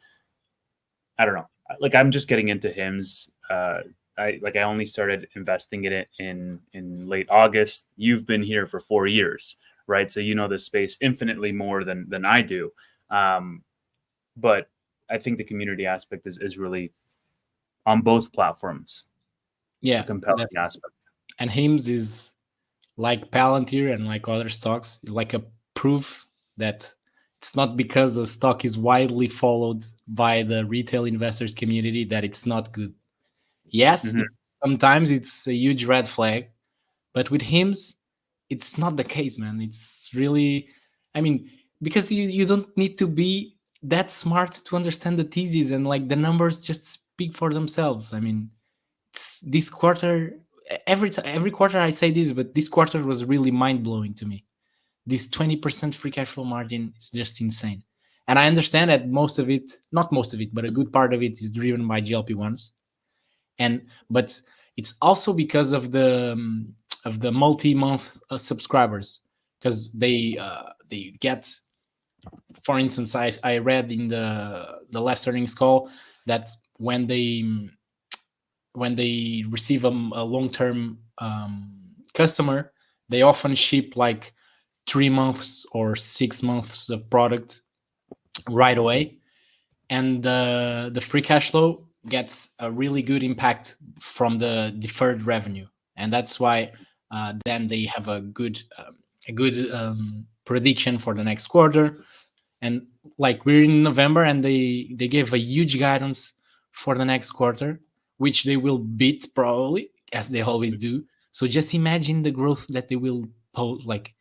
Speaker 1: I don't know, like, I'm just getting into HIMSS. I only started investing in it in late August. You've been here for 4 years, right? So you know this space infinitely more than I do. But I think the community aspect is really on both platforms.
Speaker 2: Yeah,
Speaker 1: a compelling aspect.
Speaker 2: And HIMSS is like Palantir and like other stocks, like a proof that it's not because the stock is widely followed by the retail investors community that it's not good. Yes, sometimes it's a huge red flag, but with HIMS, it's not the case, man. It's really, I mean, because you don't need to be that smart to understand the thesis, and like the numbers just speak for themselves. I mean, it's this quarter, every quarter I say this, but this quarter was really mind-blowing to me. This 20% free cash flow margin is just insane. And I understand that most of it, not most of it, but a good part of it is driven by GLP-1s. But it's also because of the multi-month subscribers, because they get, for instance, I read in the last earnings call that when they receive a long-term customer, they often ship like 3 months or 6 months of product right away, and the free cash flow gets a really good impact from the deferred revenue, and that's why then they have a good prediction for the next quarter. And like we're in November, and they gave a huge guidance for the next quarter, which they will beat probably, as they always do. So just imagine the growth that they will post. Like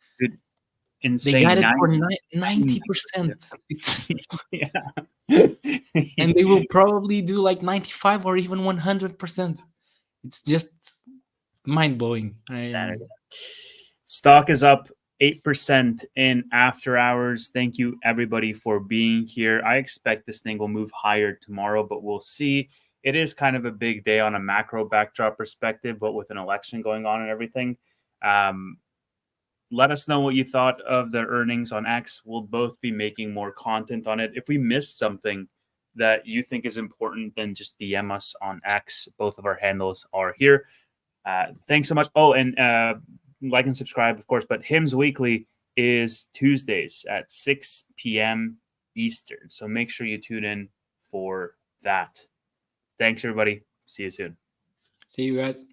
Speaker 1: insane,
Speaker 2: they guided for 90%.
Speaker 1: Yeah.
Speaker 2: And they will probably do like 95 or even 100%. It's just mind-blowing.
Speaker 1: Stock is up 8% in after hours. Thank you everybody for being here. I expect this thing will move higher tomorrow, but we'll see. It is kind of a big day on a macro backdrop perspective, but with an election going on and everything. Let us know what you thought of the earnings on X. We'll both be making more content on it. If we missed something that you think is important, then just DM us on X. Both of our handles are here. Thanks so much. Oh, and like and subscribe, of course. But HIMS Weekly is Tuesdays at 6 p.m. Eastern. So make sure you tune in for that. Thanks, everybody. See you soon.
Speaker 2: See you guys.